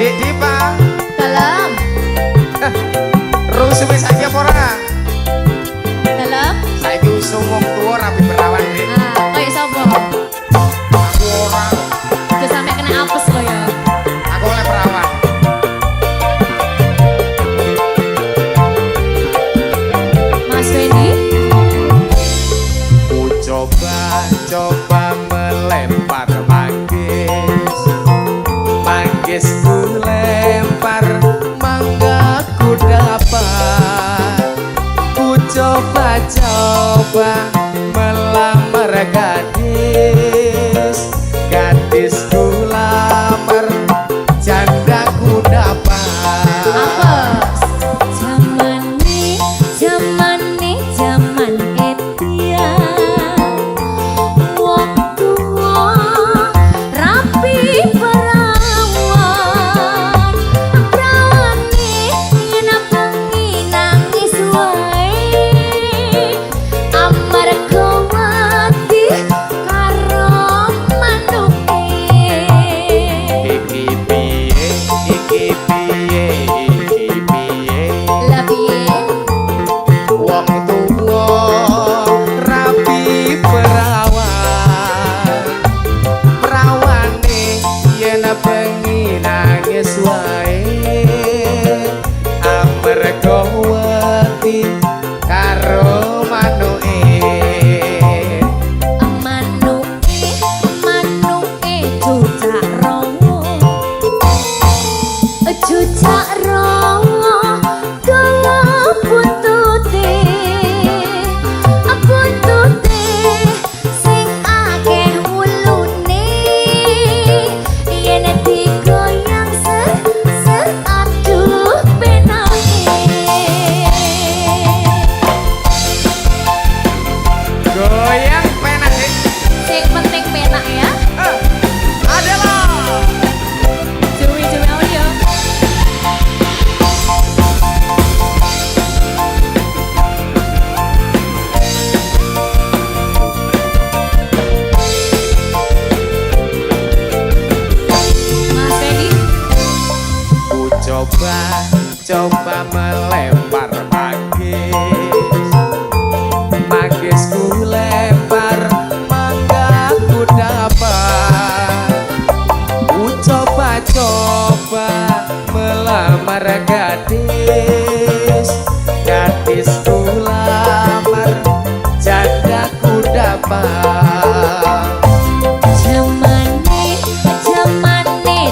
Dek Dipa. Dalam. Rung suwi saiki apa ora? Dalam. Saiki usung wong tuwa rapi perawan, Dek. Ah, kayak sapa? Aku ora. Udah sampe kena apes kaya. Aku oleh perawan. Mas Fendi. Ku coba melempar manggis. Manggis ku lempar, mangga ku dapat. Ku coba melamar gadis. Gadis ku lamar, janda ku dapat. Apes. Zaman edian. Wong tua rapi perawan. Prawane yen bengi nangis wae. Amarga wedi karo manuke. Iki piye, iki piye, iki piye. Lah piye? Wong tuwa rapi perawan. Perawane yen bengi nangis wae. Amarga wedi karo manuke. Manuke cucak rongo. Cucak rongo dawa buntute. Buntute sing akeh wulune. Yen digoyang ser aduh penake. Goyang penak sih. Sing penting penak ya. Adalah Jumi audio. Mas Fendi. ku coba melempar manggis. Manggis ku lempar, mangga ku dapat. Ku coba melamar gadis. Gadis ku lamar, janda ku dapat.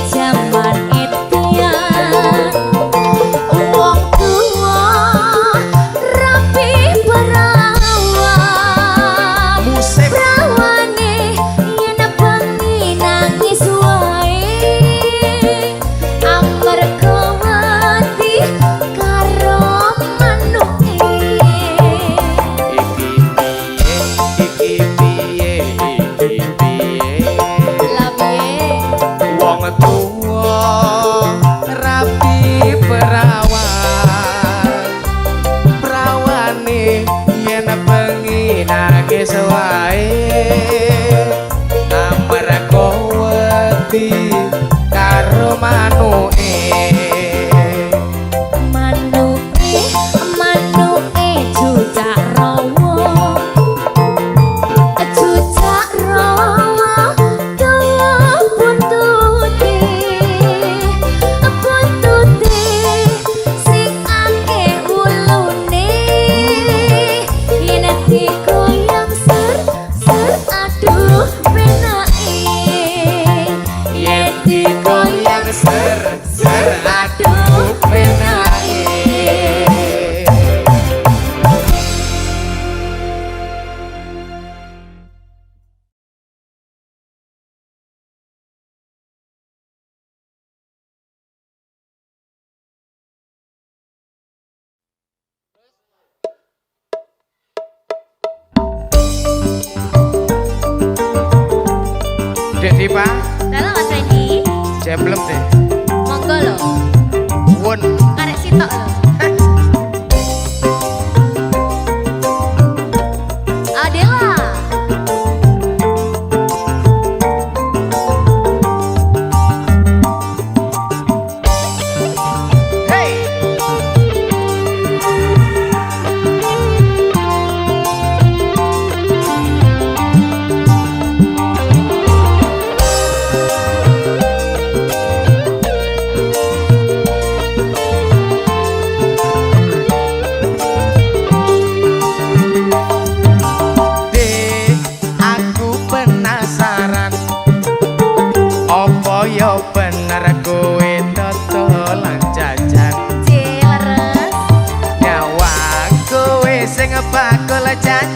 Zaman edian. Wong tua rapi perawan. Musik Prawane yen bengi nangis wae. Amarga wedi karo manuke. iki piye, iki piye. Lah piye? Wong tuwa rapi perawan. Prawane yen bengi nangis wae. Amarga wedi karo manuke. Manuke cucak rongo. Cucak rongo dawa buntute. Buntute sing akeh wulune. Yen digoyang ser aduh penake. Yen digoyang ser aduh penake. Dek Dipa, Dalam Mas Fendi. jeblem deh. Monggo lho. Won. Karek sitok lho. Adela.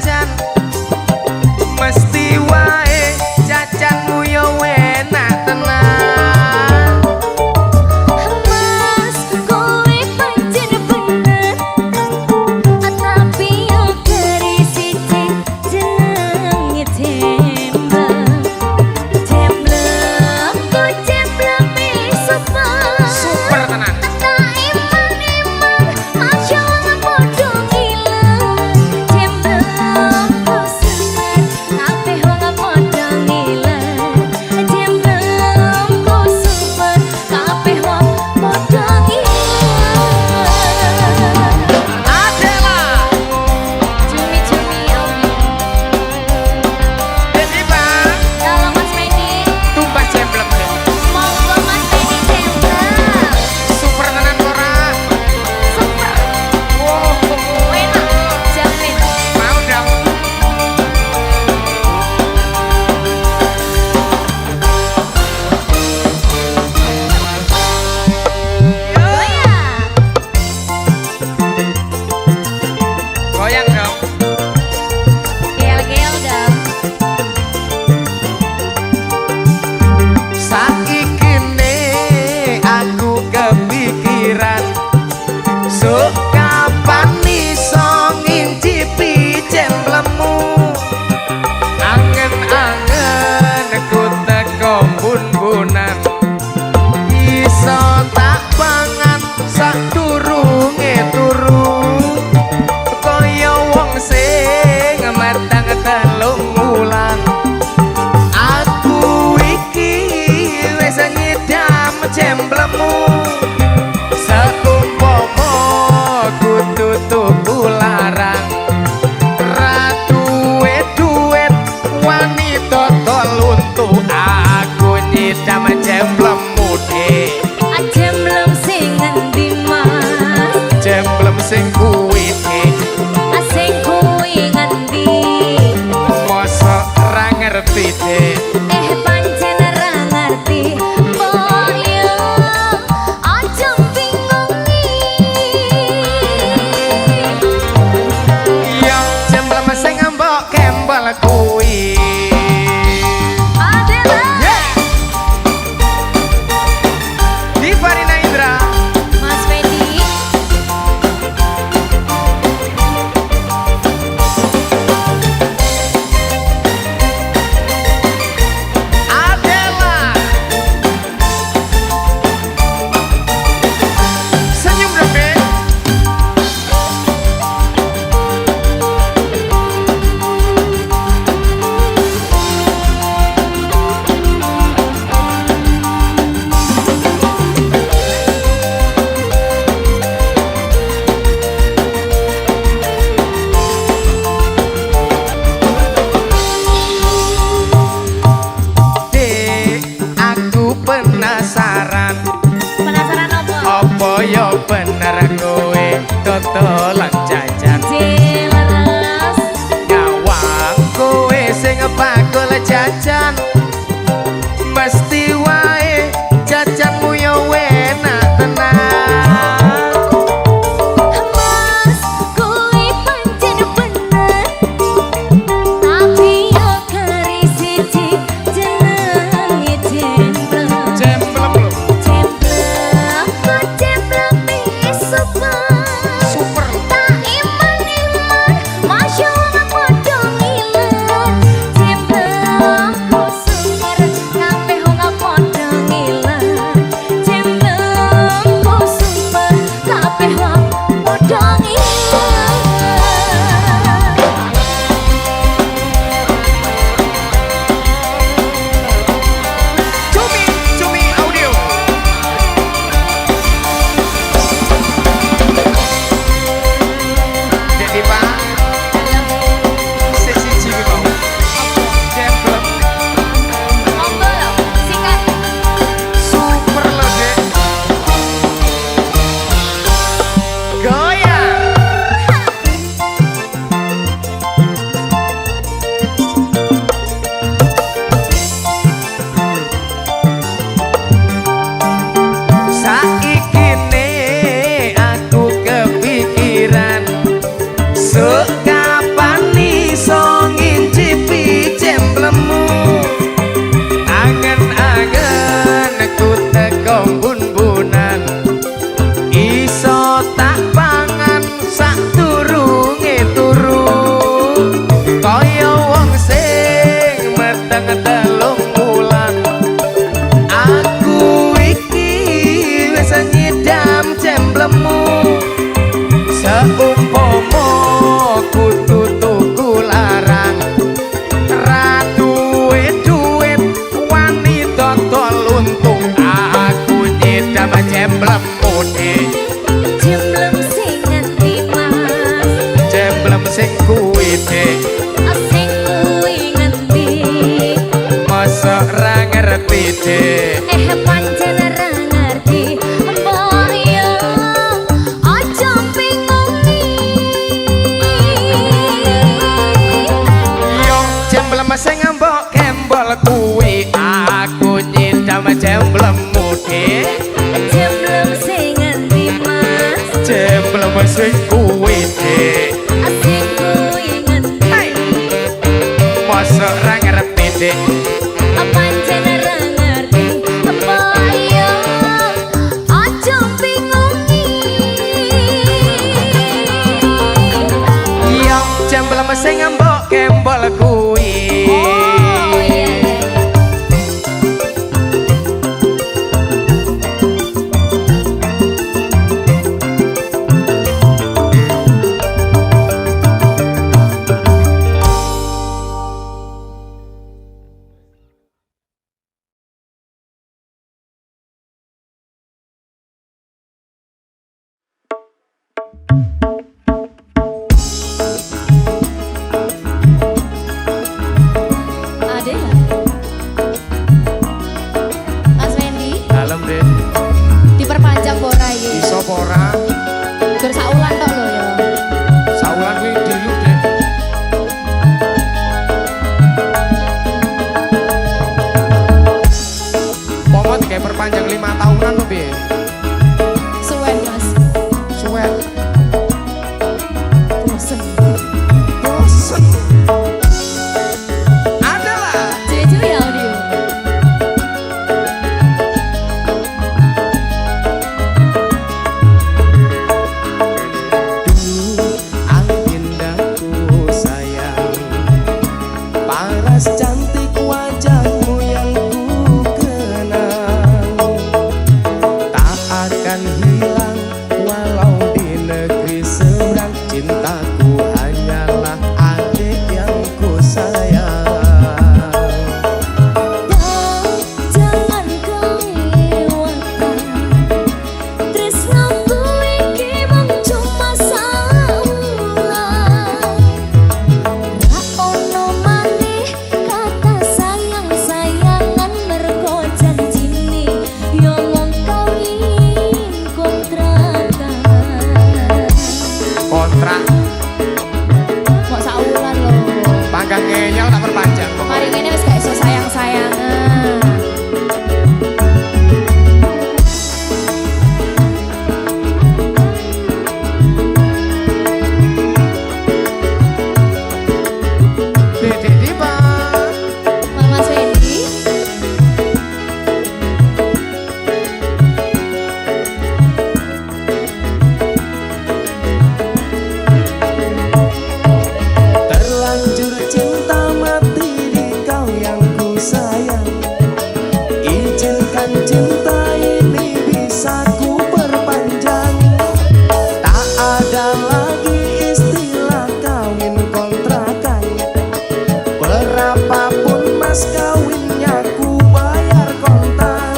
jajan mesti wae jajanmu yo enak tenan. Mas, kowe pancen bener, tapi yo keri siji jenenge Jemblem. Jemblem, ku Jemblem super. Super tenan. Tak iman-iman, masya Allah podo ngiler. Jemblem, ku seneng, kabeh wong podo ngiler. Jemblem, ku super, kabeh wong podo ngiler. Adela Cumi-cumi omi. Deni Bang Kalau Mas Medi, tumbas Jemblem monggo Mas Medi Jemblem. super tenan ora. Super, Wow, enak, jamin. mau dong. Goyang. Goyang dong. Gel-gel dong. Saiki ne aku kepikiran sok kapan iso ngincipi jemblemu. Angen-angen ku teko bun-bunan iso tak pangan sadurunge turu kaya wong sing matang telung wulan. Aku iki wis ngidam jemblemu seumpama kudu tuku larang ratu duit wanita toluntu aku nyidam jemblemu dek Jemblem sing ngendi Mas? jemblem sing kuwi dek Sing kuwi ngendi? mosok ra ngerti dek Pancen ra ngerti. Mbok yo aja bingungi. yo jemblem sing mbok kembal kuwi. Adela, Yeah. Divarina Indra Mas Medi. Adela senyum dong dek. Dek, aku penasaran Penasaran apa? apa ya bener kowe dodolan jajan Jelas. ngawang kowe sing bakul jajan mesti wae jajanmu yo enak tenan. Mas, kowe pancen bener, tapi yo keri siji jenenge Jemblem. Jemblem lho. Jemblem, ku Jemblem super. Super. Tak iman-iman, masya Allah podo ngiler. Jemblem, ku gendeng telung bulan. Aku iki wis nyidam jemblemu. Seumpama kudu tuku larang, ra duwe duit wani dodol untung. Aku nyidam jemblemu deh. Jemblem sing ngendi mas, Jemblem sing kuwi deh. sing kuwi ngendi. Masa ra ngerti deh. Pancen ra ngerti, mbok yo aja bingungi. Yo jemblem sing mbok kembol kuwi aku nyidam jemblemu deh. Jemblem sing ngendi mas, Jemblem sing kuwi deh. sing kuwi ngendi. Masa ra ngerti deh. Pancen ra ngerti, mbok yo aja bingungi. Yo jemblem sing mbok kembol kuwi. Oh iya. Ada ya? Mas Wendy, Dalem deh. diperpanjang pora iki. Iso apa ora? Gur saulan tok lho ya. Saulan kuwi dilu deh. Pomot kayak perpanjang 5 tahunan lebih. Suwen Mas. Suwet. Bosen. Bosen. Adalah. Jeju ya audio. Agenda sayang, paras cantik wajahmu yang ku kenal, tak akan hilang walau di negeri seberang. Cintaku hanyalah adik yang ku sayang. Jangan kau lewatkan tresnaku iki mung cuma saulan. Ra ono maneh kata sayang-sayangan mergo janjine yo mung kawin kontrakan. Kontrak Kok saulan lho. panggang ngeyel tak perpanjang. Mari ngene wis gak iso sayang-sayangan. Dedek Dipa. Mas Wendy, Terlanjur cinta mati di kau yang ku sayang. Izinkan cinta ini bisa ku perpanjang. Tak ada lagi istilah kawin kontrakan. Berapapun mas kawinnya ku bayar kontan.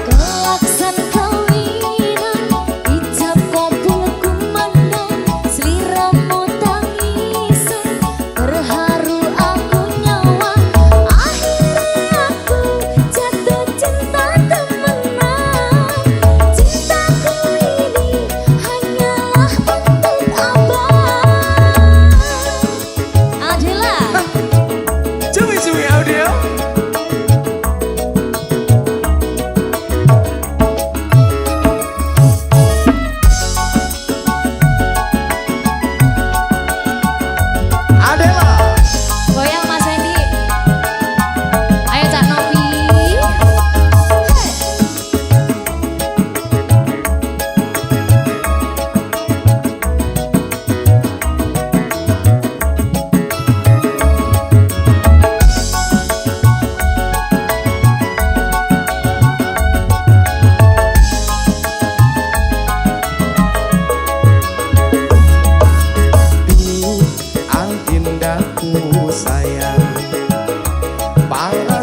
kelaksan kawinan, ijab kabul kumandang, sliramu tangisan, terharu aku nyawa. Akhirnya aku jatuh cinta temenan. Cintaku ini hanyalah untuk abang. Adela. Cuy-cuy audio.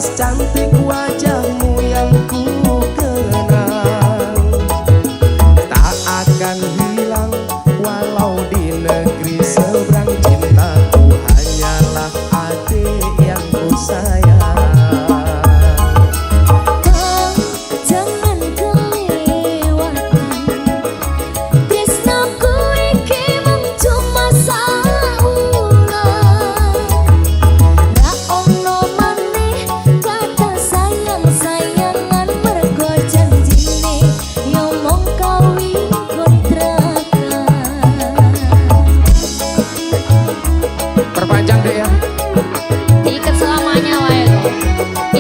jelas cantik wajahmu yang ku kenang. Tak akan hilang walau di negeri seberang, cintaku hanyalah adik yang ku sayang. Perpanjang deh ya. Diikat selamanya wae.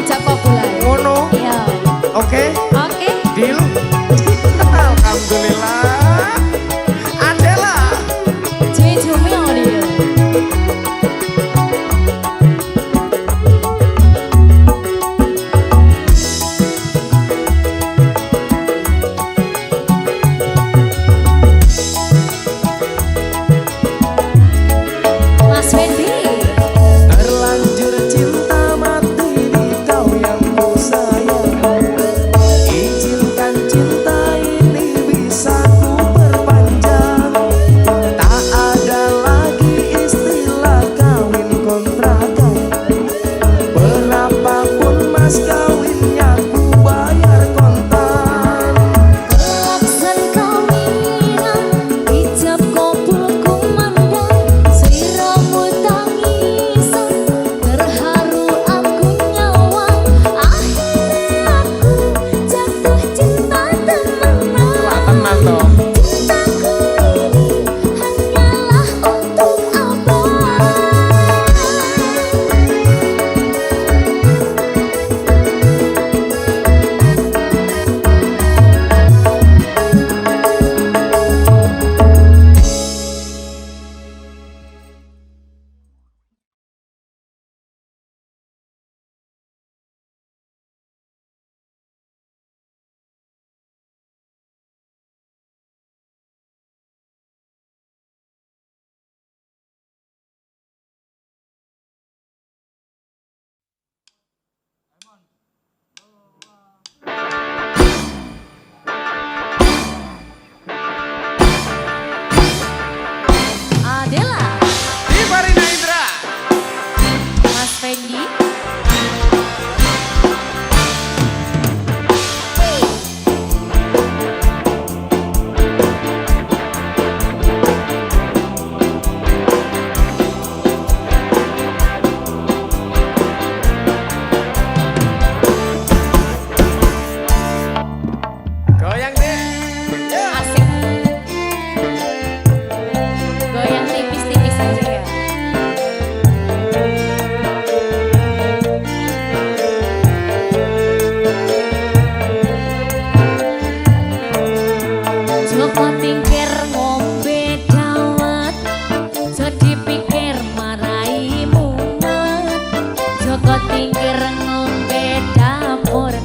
Ijab kabul. Ngono. Iya. Oke. Oke. Deal. Alhamdulillah. Adela. Jumi audio. Mas Fendi. Terlanjur cinta mati di kau yang ku sayang. Izinkan cinta ini bisa ku perpanjang. Tak ada lagi istilah kawin kontrakan. Berapapun mas kawinnya ku bayar kontan. Kelakson kawinan, ijab kabul kumandang, sliramu tangisan, terharu aku nyawang. Akhirnya aku jatuh cinta temenan. Tenan toh. Cintaku ini hanyalah untuk abang. Adela, Di Farina Indra. Mas Fendi. Goyang deh. Ya. Asik. Goyang tipis-tipis aja ya. Joko tingkir ngombe dawet, jadi pikir marai mumet. Joko tingkir ngombe dapur,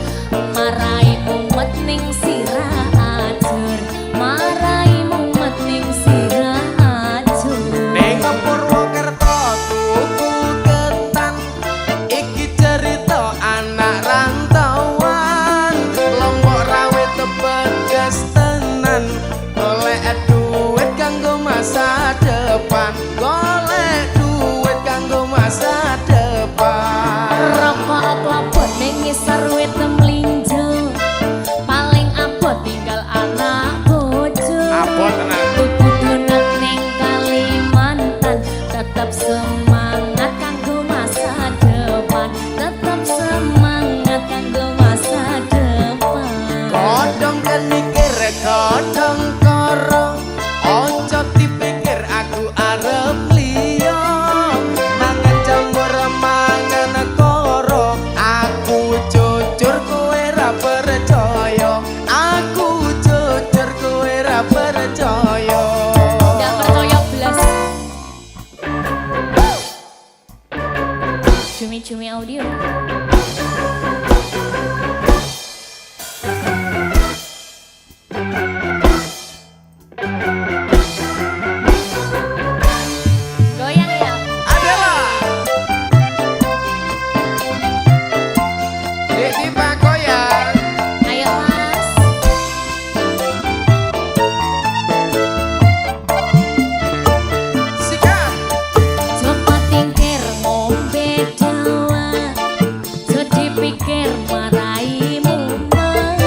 marai mumet ning sirah ajur, marai mumet ning sirah ajur. Ning Purwokerto tuku ketan, iki cerita anak rantauan. Lombok rawit tebegas tenan, golek duit kanggo masa depan, golek duit kanggo masa depan. Rokok klopot ning ngisor wit mlinjo, paling abot tinggal anak bojo. Abot tenan. Tuku donat ning Kalimantan, tetap semangat kanggo masa depan, tetap semangat kanggo masa depan. Kodong kan mikir kodong koro, ojo dipikir aku arep liya. Mangan jamur mangan koro, aku jujur kowe ra percaya. Aku jujur kowe ra percaya. Nggak percaya belas. Cumi-cumi audio. Goyang ya. Adela. Dek Diva goyang. Ayo Mas. Sikap. Coba tingkir ngombe dawa, so dipikir marai mumet.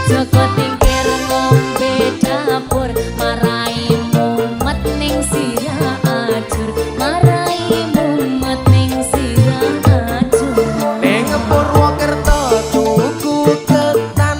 Coba tingkir ngombe dapur, marai mumet ning sirah ajur, marai mumet ning sirah ajur. Ning Purwokerto tuku ketan,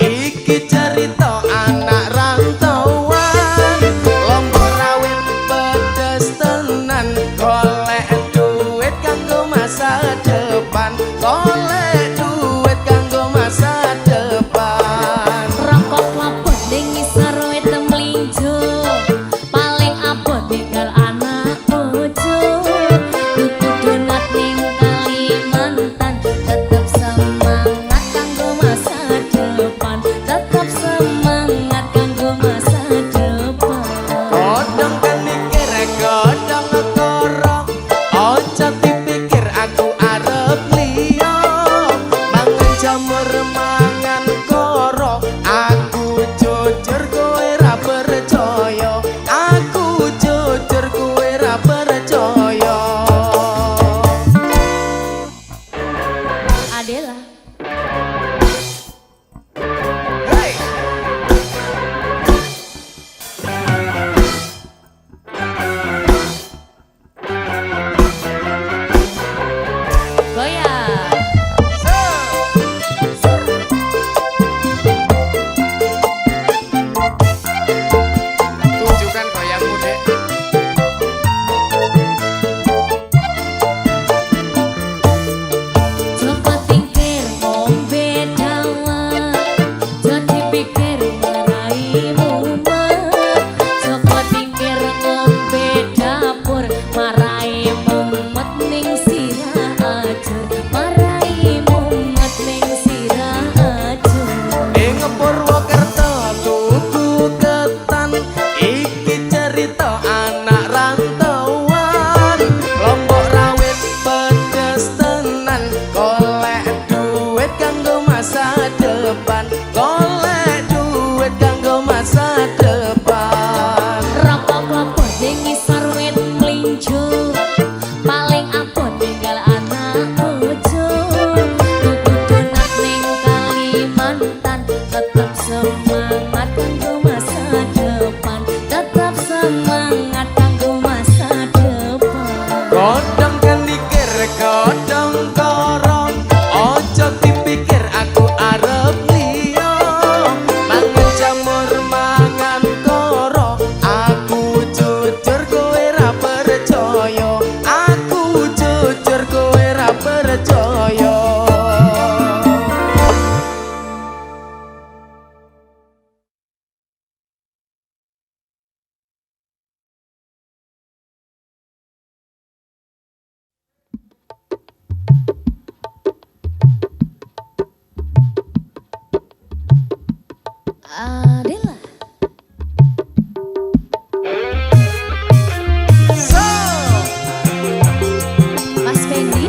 iki cerita anak rantauan. Lombok rawit pedes tenan, golek duit kanggo masa depan, golek duit kanggo masa depan. Rokok klapot ning ngisor wit mlinjo, paling abot tinggal anak bojo. Tuku donat ning Kalimantan, tetep semangat kanggo masa depan, tetep semangat kanggo masa depan. Godhong kan mikir godhong koro, ojo dipikir aku arep liya. Mangan jamur mangan koro, aku jujur kowe ra percaya, aku jujur kowe ra percaya. Adela. Hey! Goyang. Tunjukkan goyangmu, Dek. Coba tingkir ngombe dawa, jadi pikir marai mumet. Coba tingkir ngombe dapur, marai mumet ning sirah ajur, marai mumet ning sirah ajur. Ing Purwokerto tuku ketan, iki cerita anak rantauan. Lombok rawit pedes tenan, golek duit kanggo masa depan, golek duit kanggo masa depan. Rokok klapot ning ngisor wit mlinjo, paling abot tinggal anak bojo. Tuku donat ning Kalimantan, tetep semangat kanggo masa depan, tetep semangat kanggo masa depan. Godhong kan mikir godhong koro, ojo dipikir aku arep liya. Mangan jamur mangan koro, aku jujur kowe ra percaya, aku jujur kowe ra percaya. Adela. So, Mas Fendi.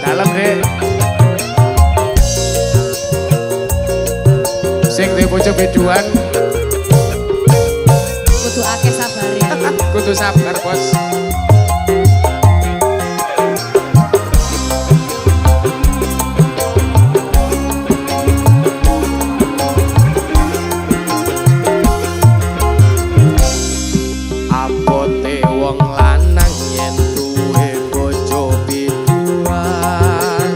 dalam Dek. Sing duwe bojo beduan, Kudu akeh sabare. kudu sabar, Bos. Abote wong lanang yen duwe bojo biduan,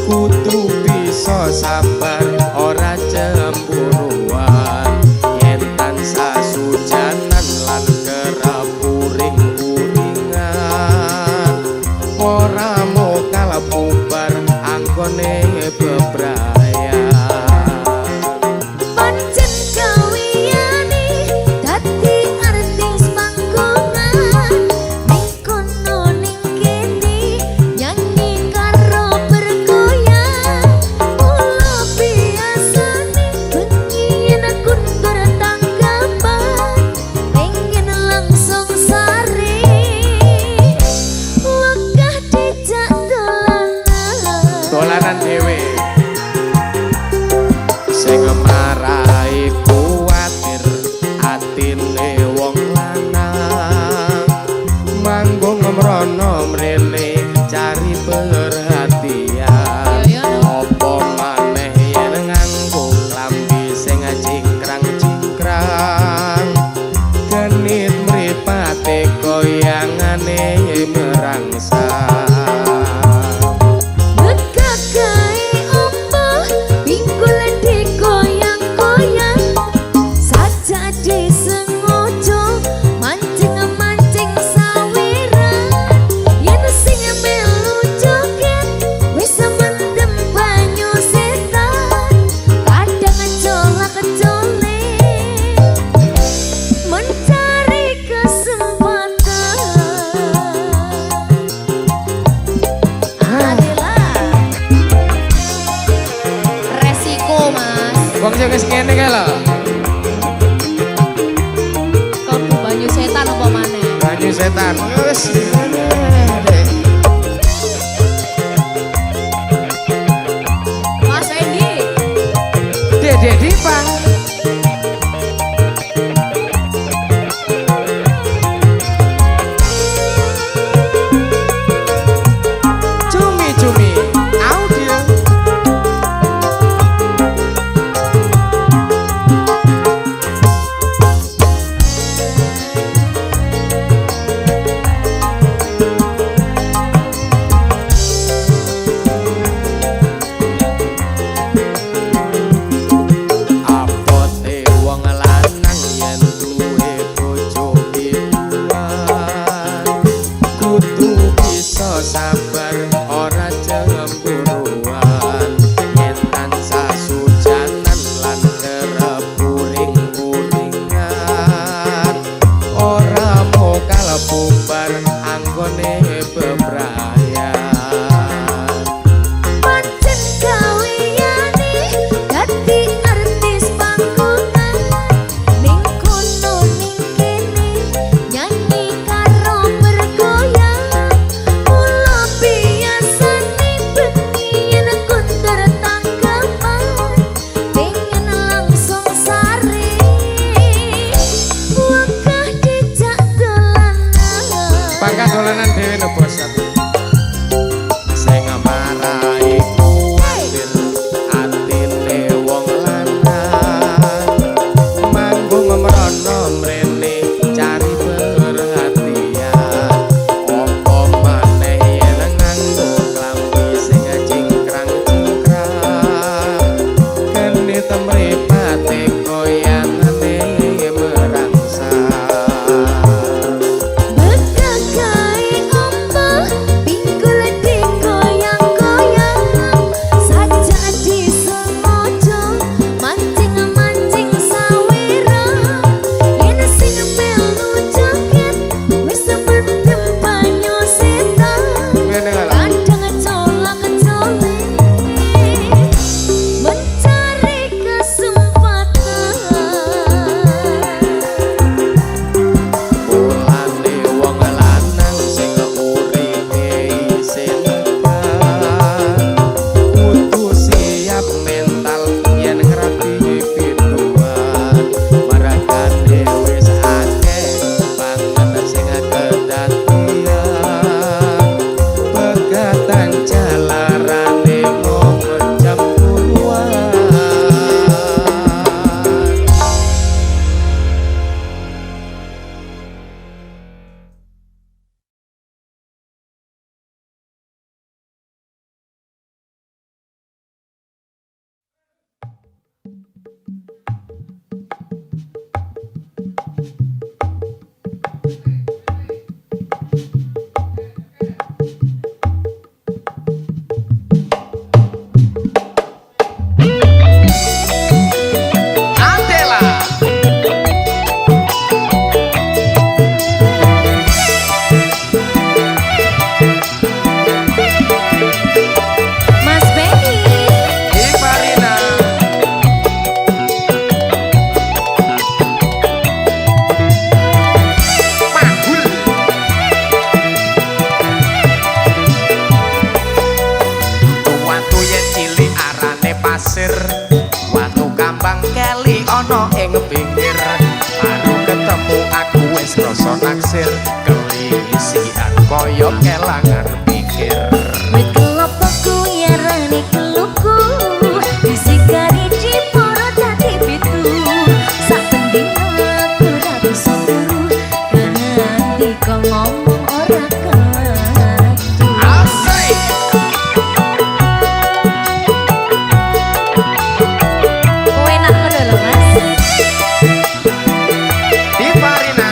kudu bisa sabar ora cemburuan. Yen tansah sujanan lan kerap uring-uringan, ora mokal bubar anggone bebrayan. Pancen kawiyane dadi artis panggongan, ning kono ning kene nyanyi karo bergoyang. Mula biasane bengi yen aku bertanggapan, pengen langsung sare wegah dijak dolanan. Dolanan dhewe. Wong sing wis ngene kae lho. Kalbu banyu setan apa maneh? Banyu setan. Wis. Mas Endi. Dek Dipang. Cumi audio. Apote wong lanang yen duwe bojo pituan kudu bisa sabar ora cemburuan yen tansah sujanan lan terpuring-puringan ora mau bubar anggone bebrayan. Pancen gaweyane dadi artis panggonan ning kono ning kene nyanyi karo bergoyang mula biasane bengi yen kundur tanggapan pengen langsung sare wakah dijak dolanan Pangkat dolanan dhewe no bos. Sing marai kuwatir atine wong lanang manggung mrono mrene cari perhatian opo maneh yen nganggo klambi sing cingkrang-cingkrang kene temripate goyangane merangsang. Begagai ombak pinggul digoyang-goyang saja disengaja mancing-mancing sawira yen sing melu joget wis mendem banyu setan Ngene lho. kadang colak-colek mencari kesempatan. Mulane wong lanang sing uripe isin kudu siap mental yen ngrapi pituan marakane wis akeh banget sing kedadian pegatan jalarane mung jam puluhan. Adela. Mas Benny Iparina. Mahul. Watu yen cilik arane pasir watu kambang keli ana ing pinggir baru ketemu aku wis rasa naksir kelisian kaya kelangan pikir. wit kelopo kuyarane keluku disikari diporo dadi pitu sak pendina aku ra bisa turu kanthi kok ngomong ora kelatu. Asik. Kowe nak ngono lho Mas. Iparina.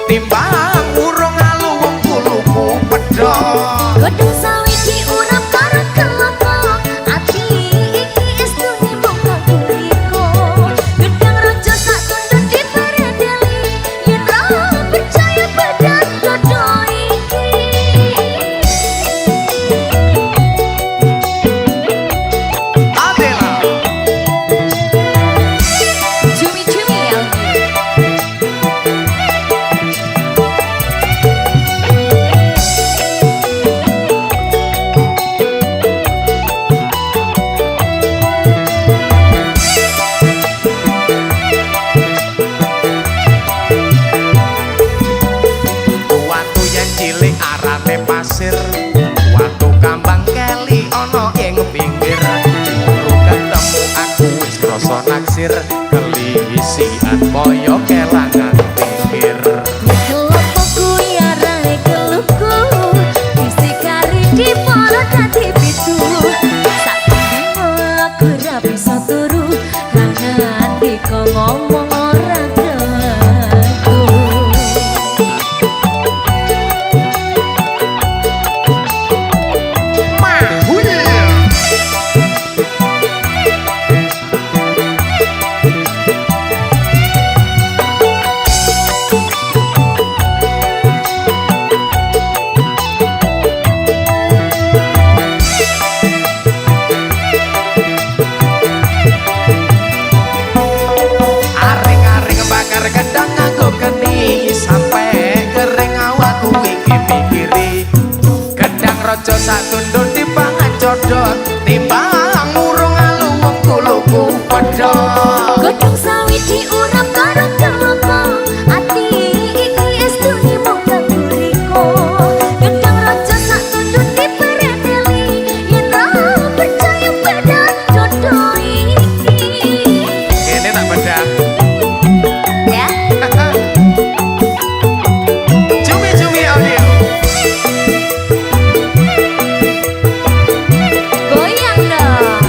timbang urung alu wong kuluku pedhot. Godhong sawi diurap karo kelapa, ati iki estune mung kaguriko. Gedang raja sak tunduk diperedeli, yen ra percaya badan dodo iki. Adela Cumi-cumi ya. watu yen cilik arane pasir, watu kambang keli ana ing pinggir. Guru ketemu aku wis krasa naksir, kelisian kaya kelangan pikir. Kelapa kuwi arane keluku, isi kari dipolo dadi pitu. Sak dino aku ra bisa turu, kangen diko ngomong ora gelengku. Mahul aring-aring bakar gedang nganggo geni, sampe kering awakku iki mikiri. Gedang raja sak tunduk dipangan codot, timbang urung alu wong kuluku pedhot. Godhong sawi diurap karo kelapa, ati iki estune mung kaguriko. Gedang raja sak tunduk diperedeli, yen ra percaya badan dodo iki. Ini tak beda. Ya, Cumi-cumi audio. goyang dong.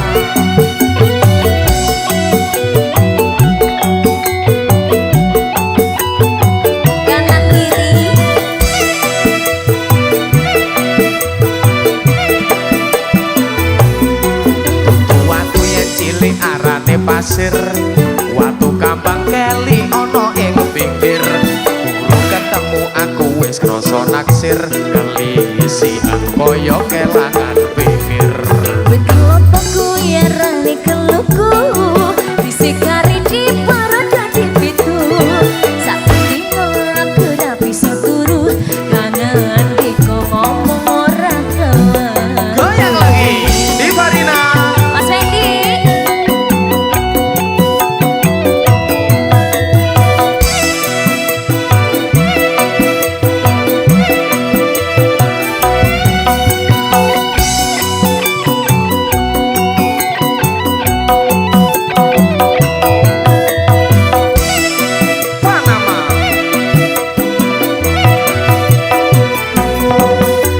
Kanan kiri. Watu yen cilik arane pasir, watu kambang keli ana ing pinggir. Guru ketemu aku wis krasa naksir, kelisian kaya kelangan pikir. Kelapa kuwi arane keluku, isi kari dipolo dadi pitu. Sak dino aku ra bisa turu, kangen diko ngomong ora gelengku. Goyang lagi di Farina. Mas Wendy. Panama.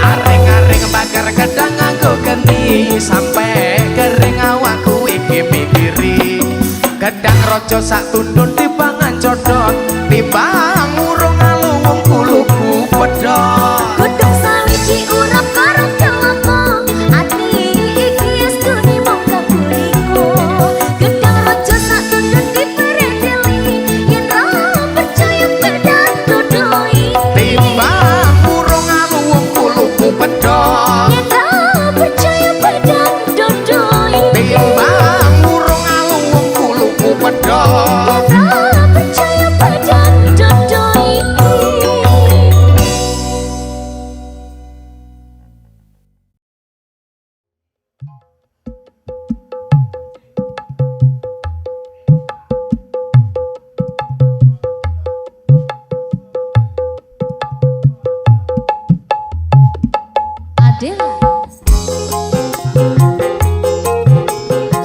Aring-aring bakar gedang nganggo geni, sampe kering awakku iki mikiri. Gedang raja sak tunduk dipangan codot, timbang urung alu wong kuluku pedhot. Godhong sawi diurap karo kelapa, ati iki estune mung kaguriko. Gedang raja sak tunduk diperedeli, yen ra percaya badan dodo iki. Timbang urung alu wong kuluku pedhot. Yen ra percaya badan dodo iki. Timbang urung alu wong kuluku pedhot. Yen ra percaya badan dodo iki. Adela.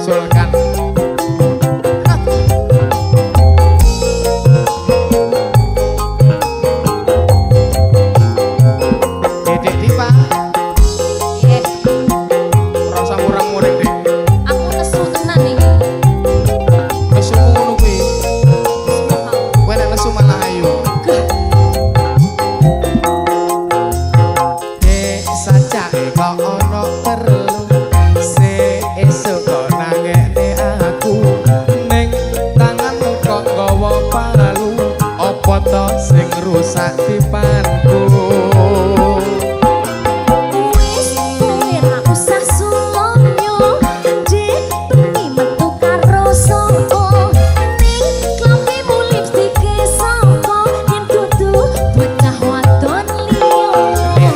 Sulkan. Dedek Diva, rasa murang-muring deh. Aku nesu tenan iki. Nesumu ngono kuwi. Kowe nek nesu malah ayu. Apa to sing rusak dipanku? Wis kowe ra usah sulonyo, Dek bengi metu karo sapa? Ning klambimu lipstike sapa? Yen kudu bocah wadon liya.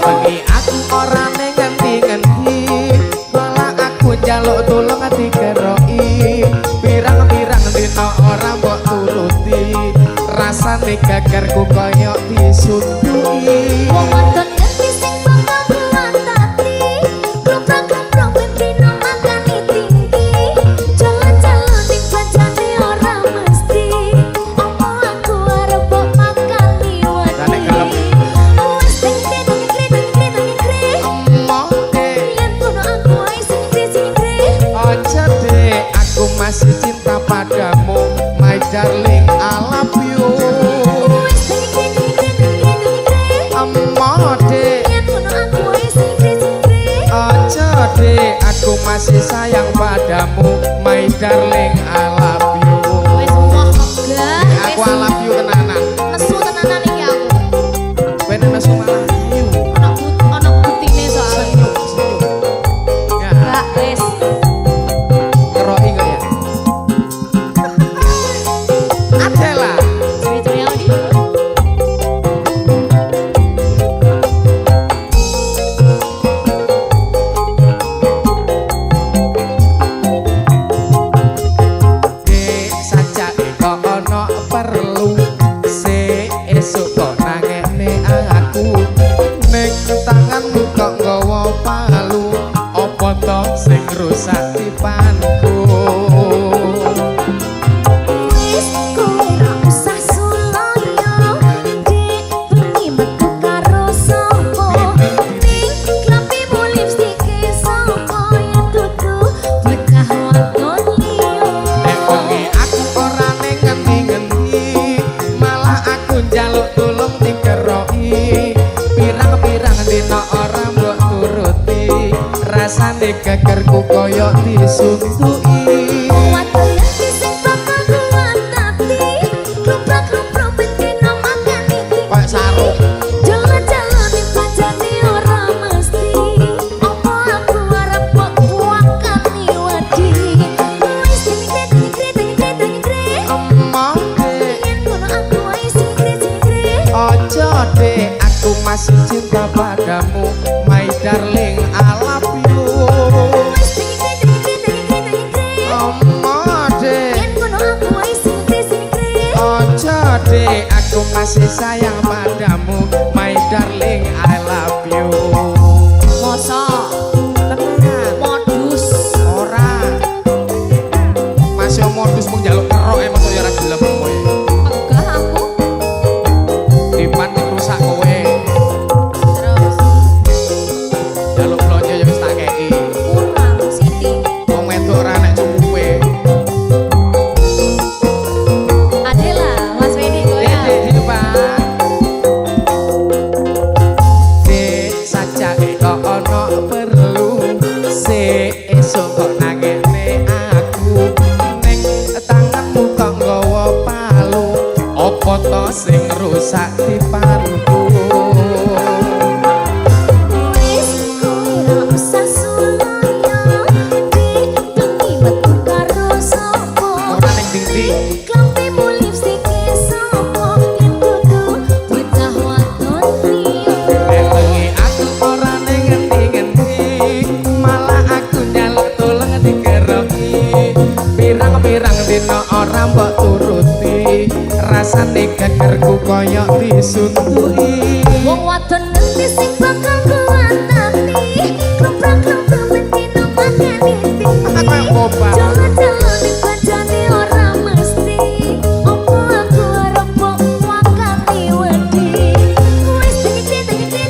Bengi aku ora ning ngendi-ngendi, malah aku njaluk tulung dikeroki. Pirang-pirang dina ora mbok turuti, rasane gagarku koyok disuntuki. Wong wadon ngendi sing bakal kuwatati? Kloprak-kloprok ben dina makani tinggi. Jalan-jalan ning pancane ora mesti. Apa aku arep mbok makani Nek gelem. wedi? Wis nyekre. Emoh dek, Yen kono aku ae sing nyekre. aja dek, aku masih cinta padamu, my darling, I love you. Wis nyekre. Emoh dek, Yen kono aku ae sing nyekre. aja dek, aku masih sayang padamu, my darling, I love you. Wis moh megah. Aku I love you tenanan. Nesu tenanan iki aku. Kowe nek nesu malah ayu. Ono butine soalnya. Senyum. Ya, Gak wis. ngeroki kok ya. Adela. Ciri-ciri Audi. Dek sajake kok ono perlu, se esuk kok nangekne aku. Ning tanganmu kok nggawa palu, apa to sing rusak dipanku? Wis kowe ra usah sulaya, Dek bengi metu karo sapa? Ning klambimu lipstike sapa? Yen dudu bocah wadon liya. Nek bengi aku ora ning ngendi-ngendi, malah aku njaluk tulung dikeroki. Pirang-pirang dina ora mbok turuti, rasane gegerku koyok disuntuki. Wong wadon ngendi sing bakal kuwatati? Kloprak-kloprok ben dina makani tinggi. Kayak sarung. Jalan-jalan ning pancane ora mesti. Apa aku arep mbok buakani wedi? Wis nyekre. Emoh dek, Yen kono aku ae sing nyekre. ojo dek, aku masih cinta padamu, my darling, I love you. Wis nyekre. Emoh dek, Yen kono aku ae sing nyekre. ojo dek, aku masih sayang padamu, my darling, I love you. Mosok Tenan, modus. ora. Masih modus mung njaluk kerok masa ya ora gelem kowe. Enggak aku. Dipan rusak kowe. Terus Njaluk blonjo ya wis tak kei. kurang Siti. Wong wedok ora nek cukupe. Adela, Mas Wedi goyang. Dek, Pak. Dek, sajake kok ono perlu, se esuk kok nangekne aku. Ning tanganmu kok nggawa palu, apa to sing rusak dipanku? Wis kowe ra usah sulaya, Dek bengi metu karo sapa? Ora ning ndi-ndi. Klambimu lipstike sapa? Yen kudu bocah wadon liya. Nek bengi aku ora ning ngendi-ngendi, malah aku njaluk tulung dikeroki. Pirang-pirang dina ora mbok turuti, rasane gegerku koyok disuntuki. Wong wadon ngendi sing bakal kuwatati? Kloprak-kloprok ben dina makani tinggi. Kayak boba. Jalan-jalan ning pancane ora mesti. Apa aku arep mbok makani wedi? Wis nyekre.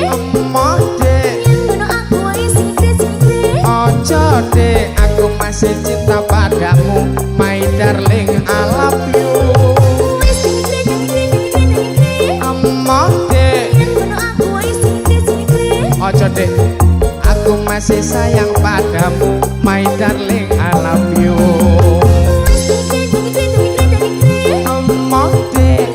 Emoh dek, Yen ngono aku ae sing nyekre. ojo dek, aku masih cinta padamu, my darling, I love you. Wis nyekre. Emoh dek, Yen ngono aku ae sing nyekre. ojo dek, aku masih sayang padamu, my darling, I love you. Wis nyekre. Emoh dek,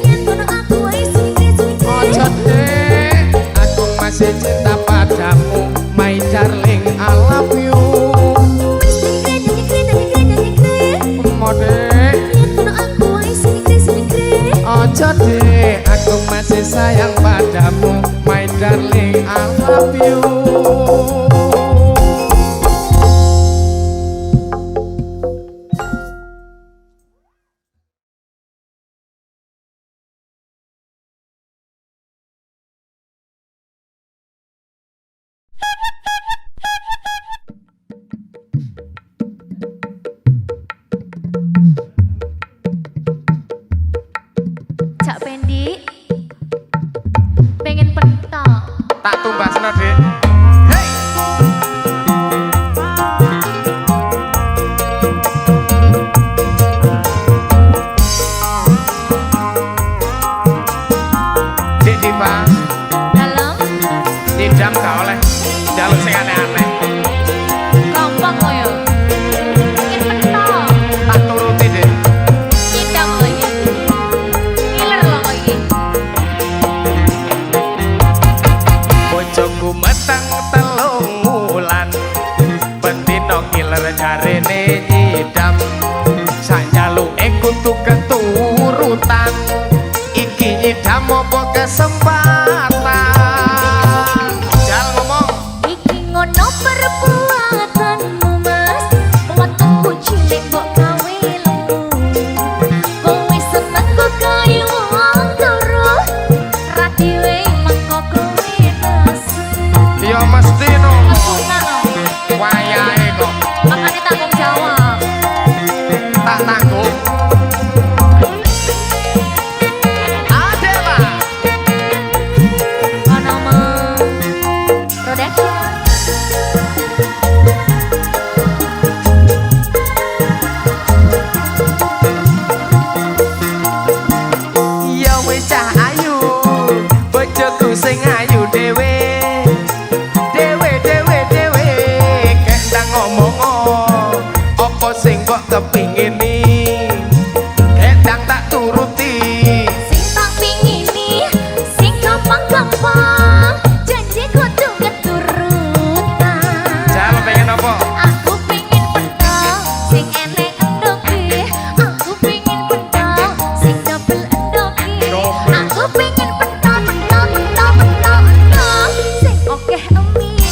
masih cinta padamu, my darling, I love you. Mode ojo deh, aku masih sayang padamu, my darling, I love you. Cak Pendi pengen pentok. Tak tumbasno, Dik. Hey. Dik Diva, Dalam didam gak oleh jaluk sing aneh-aneh. gampang kok ya. Pengen pentok. Tak turuti, Dik. Ngidam kok iki. Ngiler lho kok iki. Bojoku meteng telung wulan, bendino ngiler jarene nyidam. Sak njaluke kudu keturutan, iki nyidam apa kesempatan? Jal ngomong. Iki ngono perbuatanmu mas, wetengku cilik mbok gawe lemu. Kowe seneng kok kaya wong turu, ra dhewe mengko kowe nesu. Ya mesti no, Kesunan no, wayahe kok makane tanggung jawab. tak tanggung. Adela, Panama Production. ya wis cah ayu, bojoku sing ayu dhewe. Dewe, kek ndang ngomong apa sing mbok kepingini, kek ndang tak turuti. Sing tak pingini, sing gampang-gampang, janji kudu keturutan. Jal pengen apa? Aku pengen pentol, sing enek endoke. Aku pengen pentol, sing double endoke. Aku pengen pentol, sing okeh emini.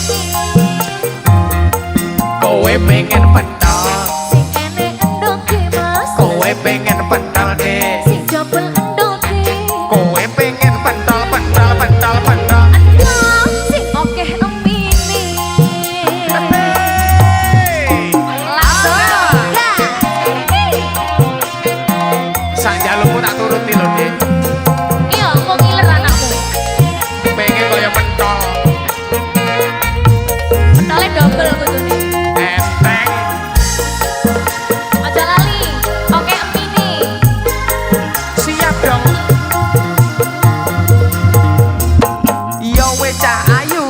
Kowe pengen pentol, Sing enek endoke mas, kowe pengen pentol deh. sing double endoke. Kowe pengen pentol. Endok, sing okeh emini. Hey! Langsung gas. Sak jalukmu tak turuti lho, Dik. Iya, kok ngiler anakmu. Pengen kaya pentol. Pentolnya double kudune. Enteng. Aja lali, oke emini. Siap dong. Yo wis cah ayu,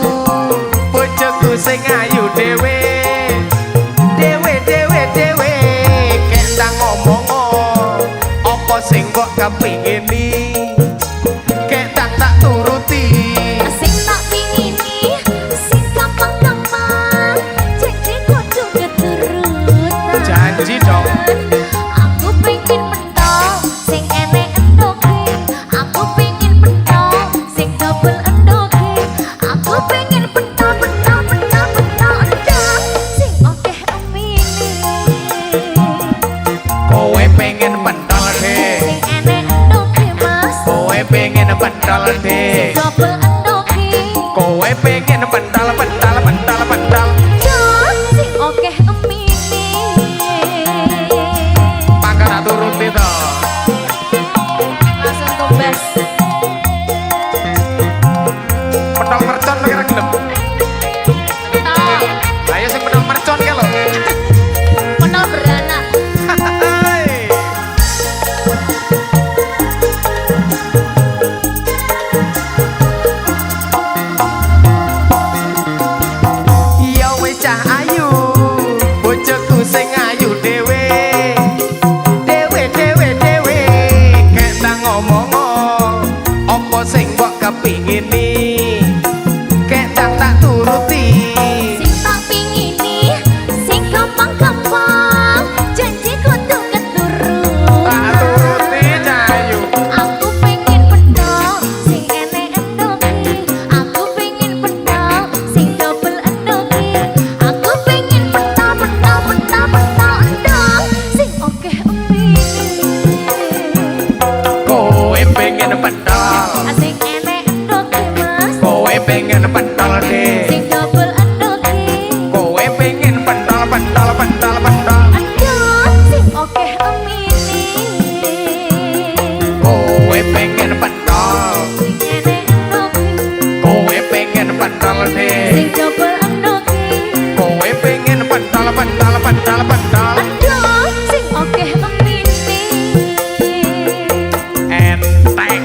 bojoku sing ayu dhewe. Dewe, kek ndang ngomong apa sing mbok kepingini, kek ndang tak turuti. Sing tak pingini, sing gampang-gampang, janji kudu keturutan. Janji dong. Aku pengen pentol, sing enek endoke. Aku pengen pentol, sing double endoke. Aku pengen pentol, sing okeh emini. Kowe pengen pentol deh. Sing enek endoke pengen pentol deh. Sing double endoke. Kowe pengen pentol pentol pentol pentol. Aduh, sing oke amini. Kowe pengen pentol. Sing ene endoke. Kowe pengen pentol deh. Sing double endoke. Kowe pengen pentol pentol pentol pentol. Aduh, sing oke amini. Enteng.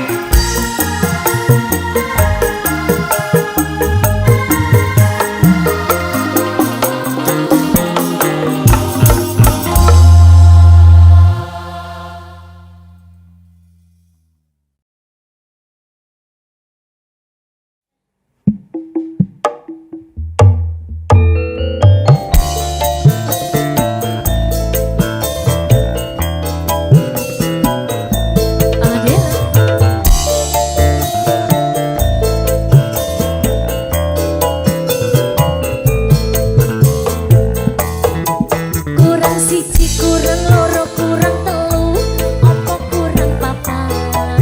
Kurang siji, kurang loro, kurang telu, opo kurang papat?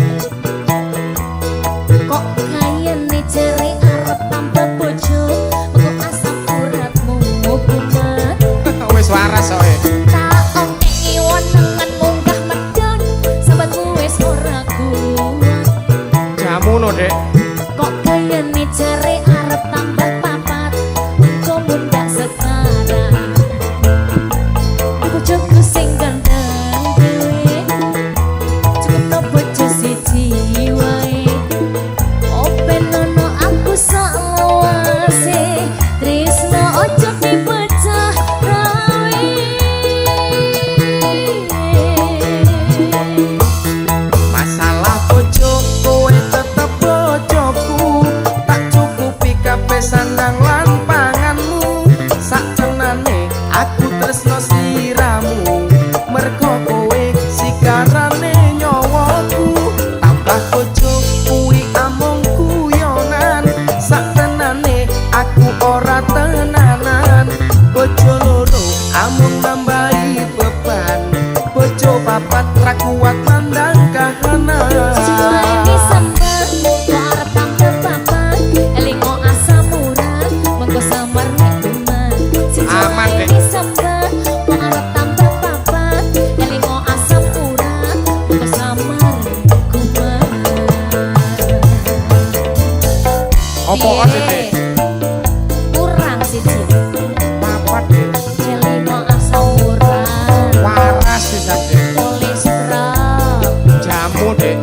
Kok kayane jere arep tambah bojo, mengko asam uratmu kumat. Wis waras kowe. Tak okengi wonengan munggah medhon, sahabatmu wis ora kuat. Jamuno, Dek. Kok kayane jere arep tambah papat, mengko mundak sekarang. Bojoku sing ganteng dhewe, cukup bojo siji wae. Openono aku sak lawase, tresno ojo dipecah rawe. Masalah bojo kowe tetep bojoku, tak cukupi kabeh sandang lan panganmu. Saktenane aku tresno sliramu, mergo kowe sikarane nyawaku. Tambah bojo kuwi amung guyonan, saktenane aku ora tenanan. Bojo loro amung nambahi beban, bojo papat ra kuat mandang kahanan. Jiwani sambat, kok arep tambah papat, elingo asam urat, mengko samar nek kuman. Aman, Dek. Jiwani sambat, kok arep tambah papat, elingo asam urat, mengko samar nek kuman. Opo Piye? aja, Dek? Kurang siji, Papat, Dek. elingo asam urat, Waras pisan, Dek. kolesterol. Jamu, Dek.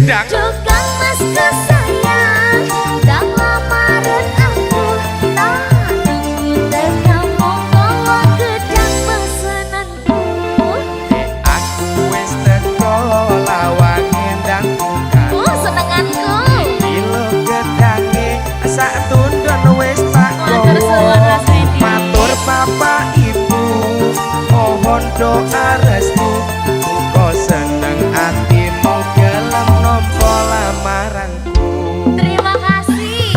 gedang Tukang mas kesayang dan lamaran aku tak tunggu kamu bawa gedang pesenanku. aku wis teko lawang endang bukan Senenganku kilo gedange sak tundon wis tak Matur suwun Mas Fendi. matur bapak ibu mohon doa restu kok seneng atimu gelem nampa lamaranku. Terima kasih.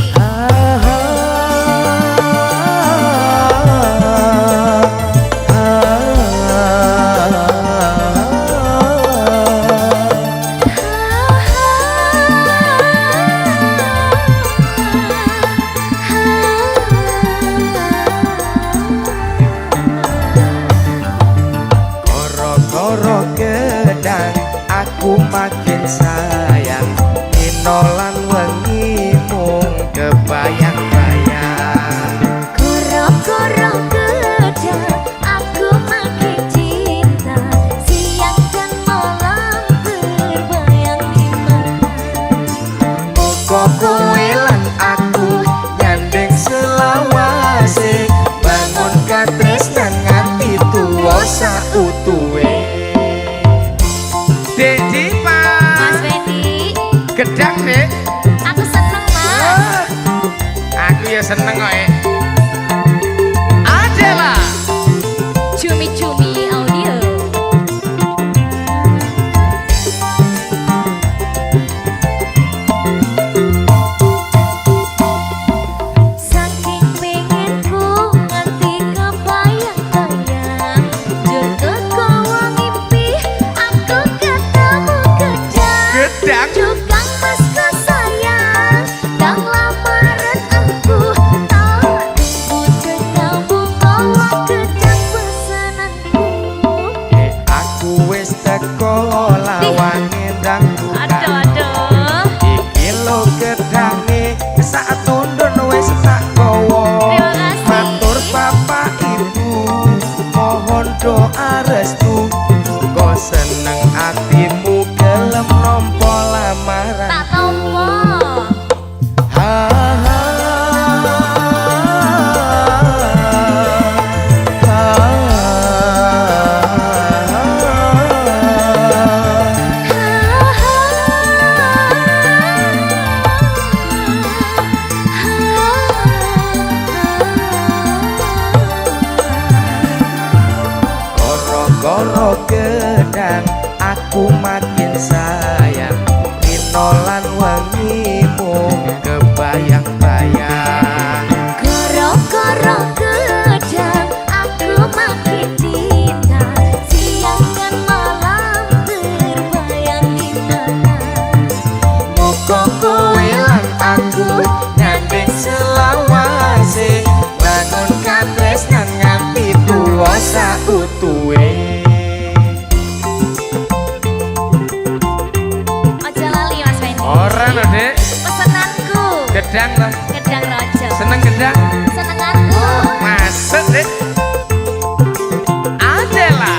Koro-koro gedang aku makin sayang inolan wengi mung kebayang-bayang Koro-koro gedang aku makin cinta siang dan malam terbayang di mata. muga kowe lan aku nyanding selawase bangun katresnan nganti tuwa sautuhe. Dek Dipa Mas Fendi, gedang dek aku seneng Mas. aku ya seneng kok Adela Cumi-cumi audio. Saking pengenku nganti kebayang-bayang jur kekowo mimpi aku ketemu gedang. gedang Tukang mas kesayang dan lamaran aku tak tunggu kamu bawa gedang pesenanku. aku wis teko lawang endang bukan Aduh. iki lo gedange sak tundun wis tak kowo Terima kasih. matur bapak ibu mohon doa restu kok seneng atimu gelem nampa lamaran Tak tompo. Koro-koro gedang aku makin sayang inolan wengi mung kebayang-bayang Koro-koro gedang aku makin cinta siang dan malam terbayang di mata. muga kowe lan aku nyanding selawase bangun katresnan nganti tuwa sautuhe. Aja lali Mas Fendi. Ora lho Dek, Pesenanku gedang lah. gedang rojo. Seneng gedang. Senenganku. Masuk Dek. Adela.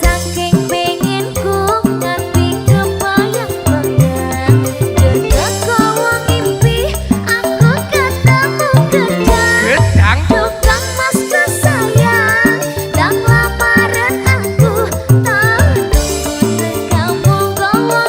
Saking pengenku nganti kebayang-bayang jur kekowo mimpi aku ketemu gedang. Gedang. Tukang mas kesayang dan lamaran aku tak tunggu kamu bawa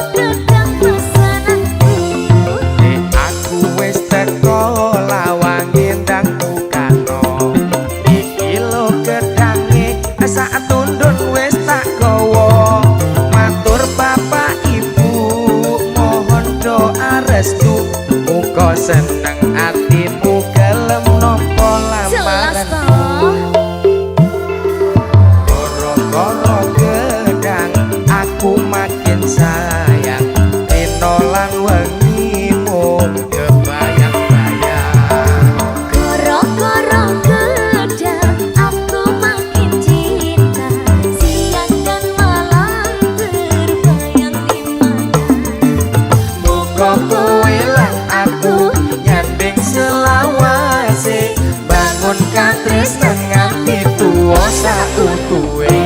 tuwa sautuhe.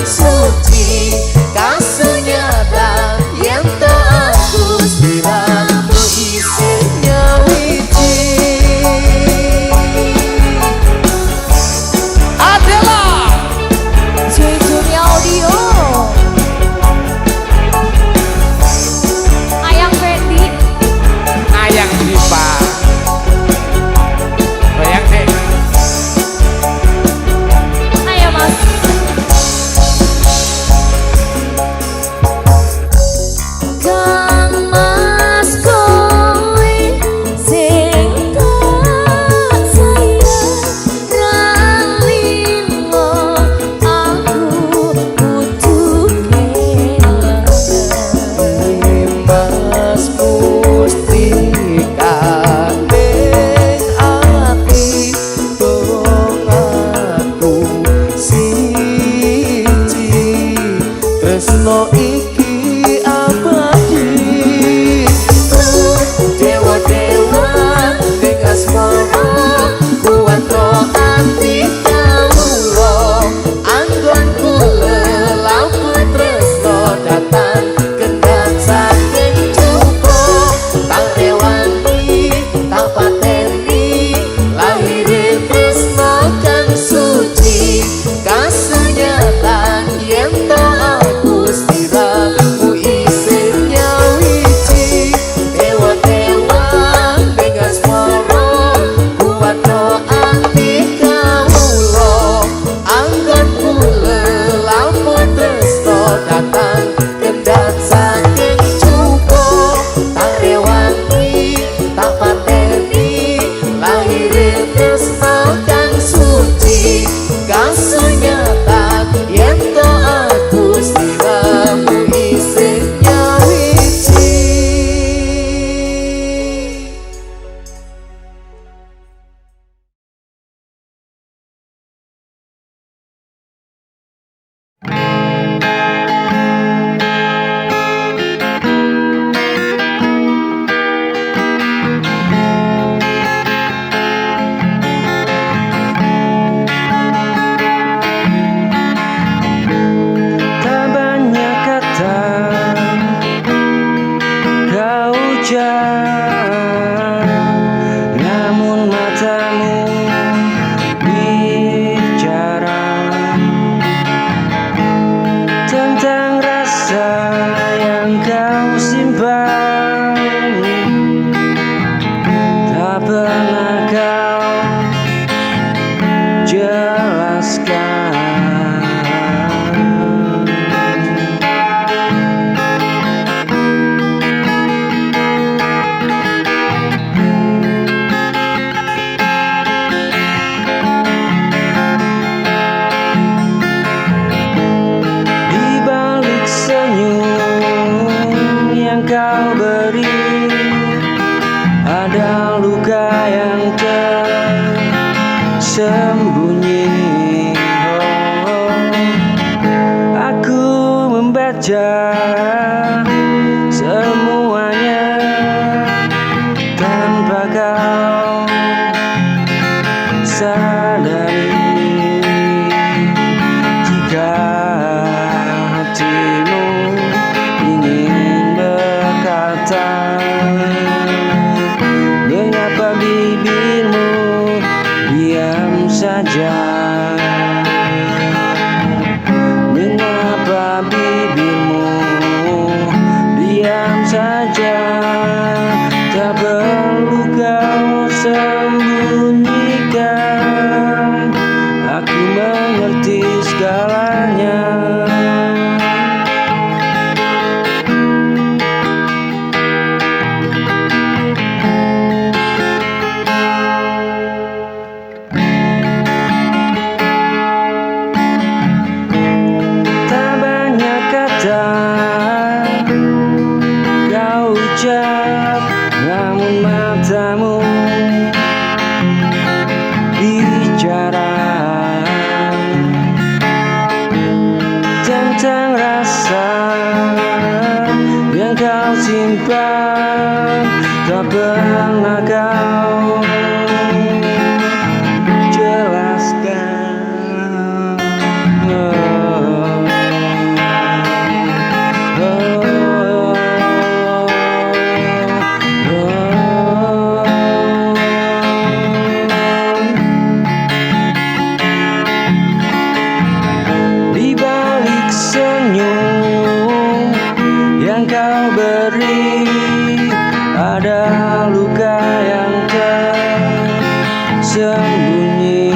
Suci kasunyata yang tak aku kau beri, ada luka yang tersembunyi. Aku membaca semuanya tanpa kau sadari. Jika hatimu ingin berkata, mengapa bibirmu diam saja? Mengapa bibirmu diam saja? Tak perlu kau sembunyikan, aku mengerti segalanya. Tak banyak kata kau ucap, namun matamu bicara tentang rasa yang kau simpan. Tak pernah kau jelaskan. Di balik senyum yang kau beri, ada luka yang tersembunyi.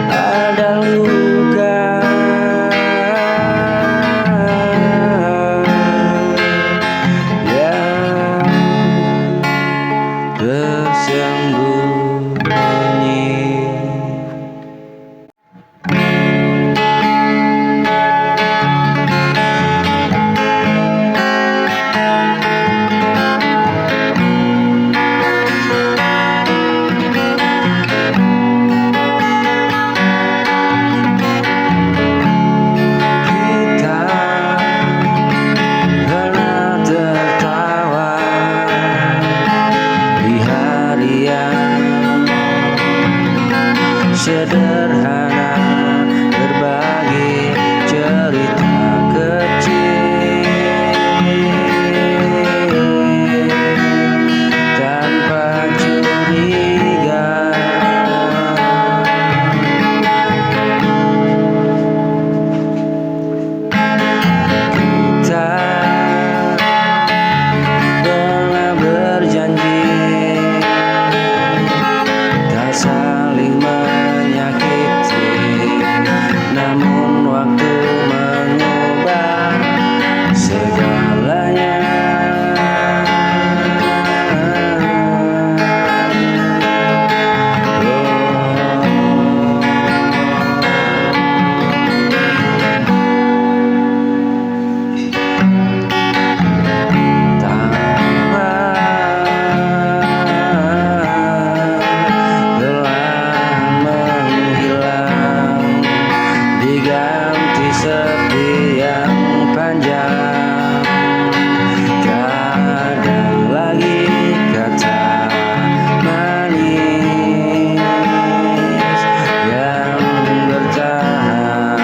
Ada luka yang tersembunyi. Kita pernah tertawa di hari yang sederhana, berbagi cerita kecil tanpa curiga. Kita pernah berjanji tak saling menyakiti, namun waktu mengubah segalanya. Diganti sepi yang panjang, tak ada lagi kata manis yang bertahan.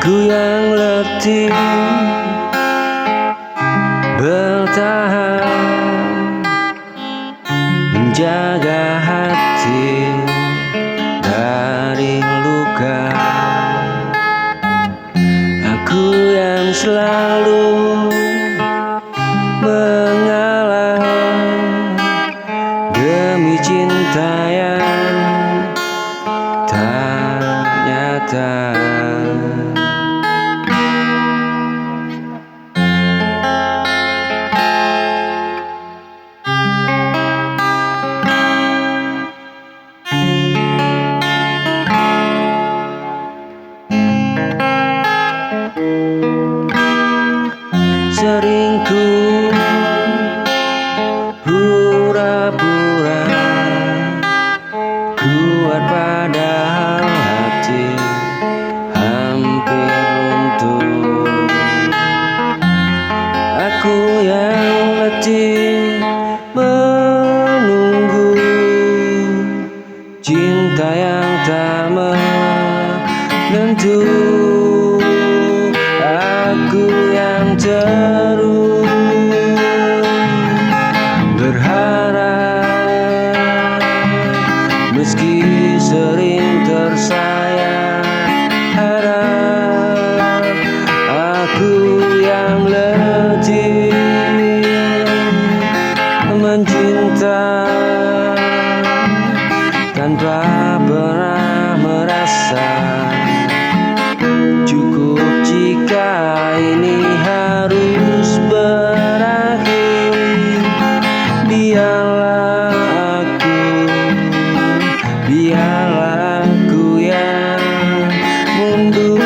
Aku yang letih bertahan menjaga hati dari luka. Aku yang selalu mengalah demi cinta yang tak nyata. Sering ku pura-pura kuat padahal hati hampir runtuh. Aku yang letih menunggu cinta yang tak menentu. Aku yang terus berharap meski sering tersayang harap. Aku yang letih mencinta tanpa pernah merasa cukup. Jika ini harus berakhir, biarlah aku yang mundur.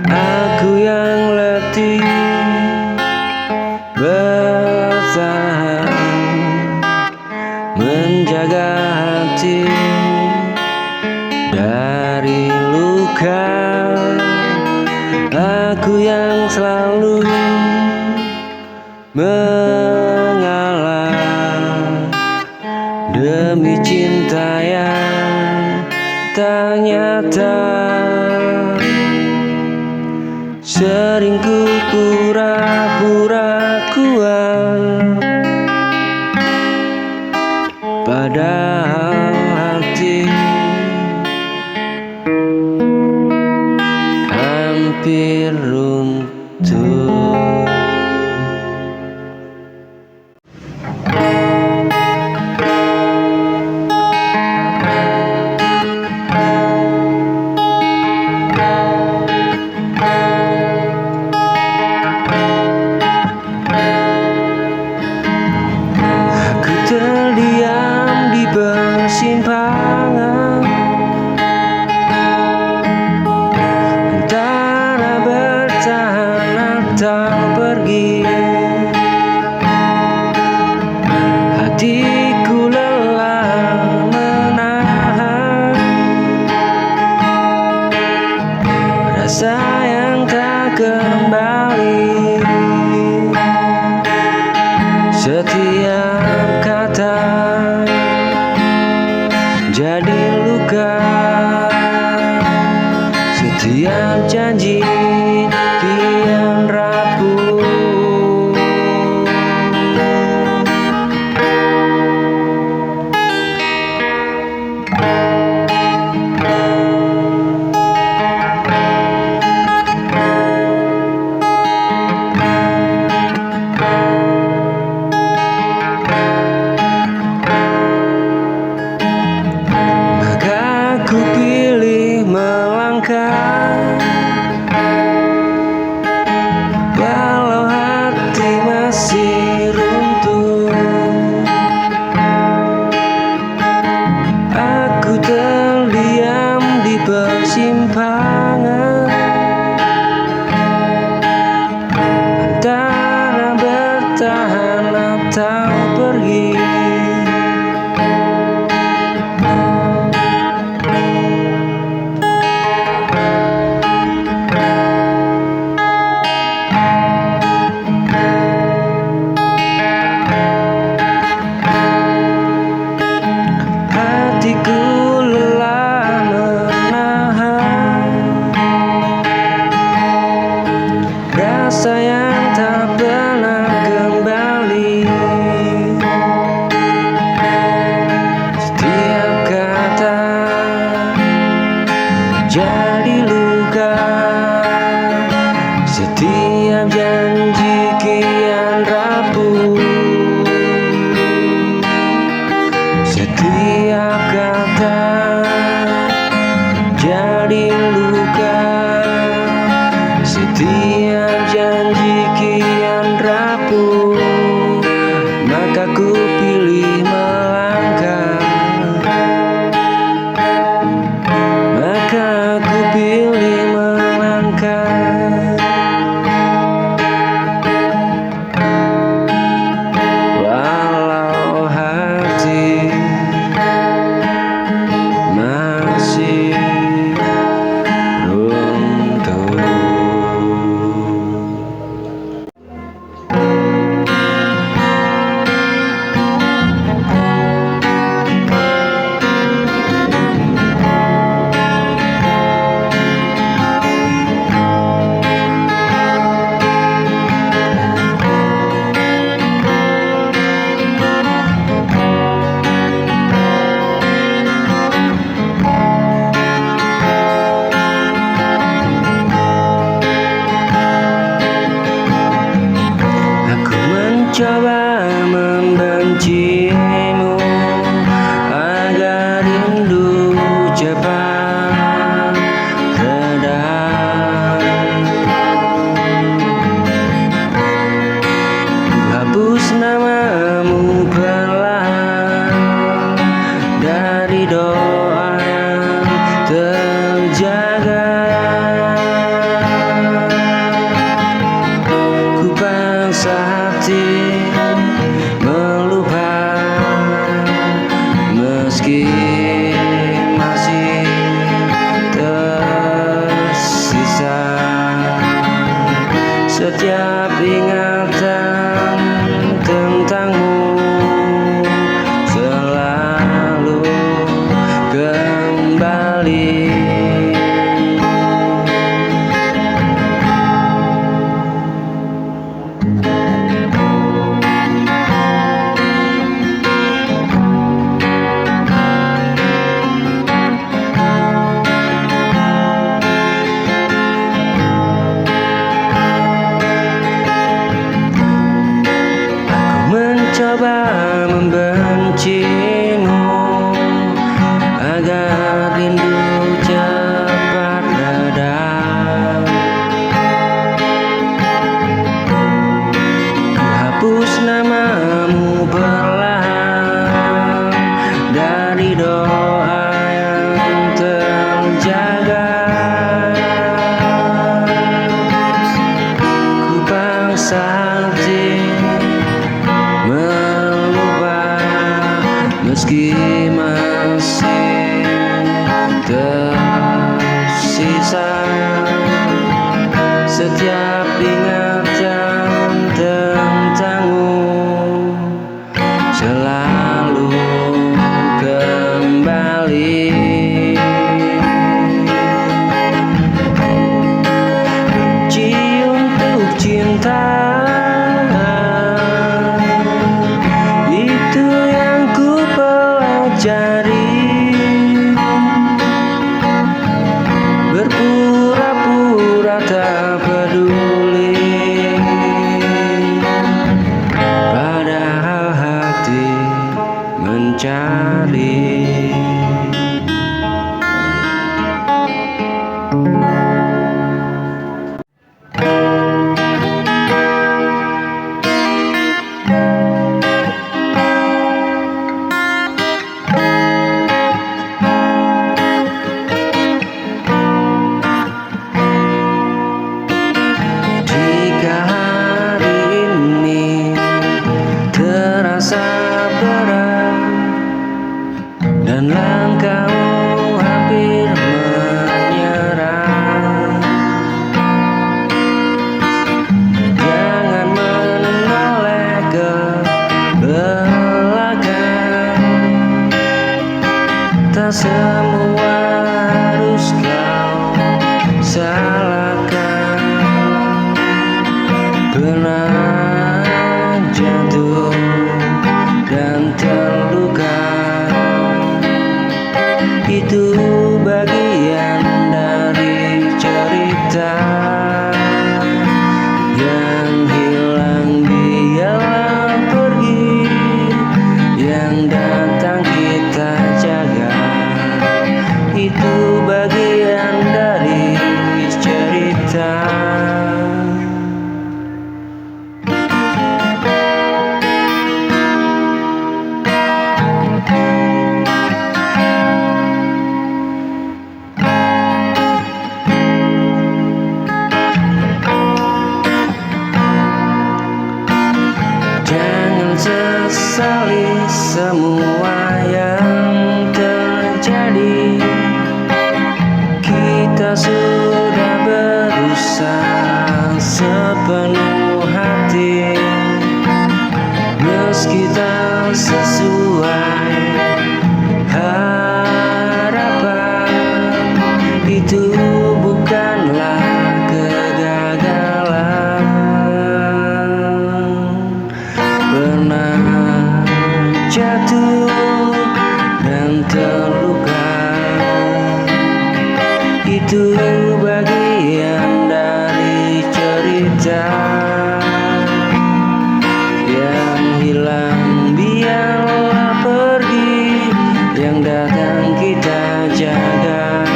Aku yang letih bertahan menjaga hati dari luka. Aku yang selalu mengalah demi cinta yang tak nyata. Sering ku pura-pura kuat padahal hati hampir runtuh. Terdiam di persimpangan antara bertahan atau pergi. Hatiku lelah menahan rasa yang tak kembali. Setiap kata jadi luka, setiap janji kian rapuh. ku pilih melangkah, maka ku pilih melangkah. Walau hati masih runtuh. Aku mencoba membencimu agar rindu cepat reda. Ku hapus namamu perlahan dari doa yang terjaga. Ku paksa hati melupakan meski masih tersisa setiap ingatan tentangmu selalu kembali. Mencoba membencimu agar rindu cepat reda. Ku hapus namamu perlahan dari doa yang terjaga. Ku paksa hati melupakan meski masih tersisa setiap ingatan tentangmu selalu kembali. Benci untuk cinta, itu yang ku pelajari. Berpura-pura tak peduli, padahal hati mencari. Jika hari ini terasa berat dan langkahmu hampir menyerah, jangan menoleh ke belakang. Tak semua harus kau salahkan. Pernah jatuh dan terluka, itu bagian dari cerita. Yang hilang biarlah pergi, yang datang kita jaga. Itu bagian dari cerita. semua yang terjadi. Kita sudah berusaha sepenuh hati, meski tak sesuai harapan. Itu bukanlah kegagalan. Pernah jatuh dan terluka, itu bagian dari cerita. Yang hilang biarlah pergi, yang datang kita jaga.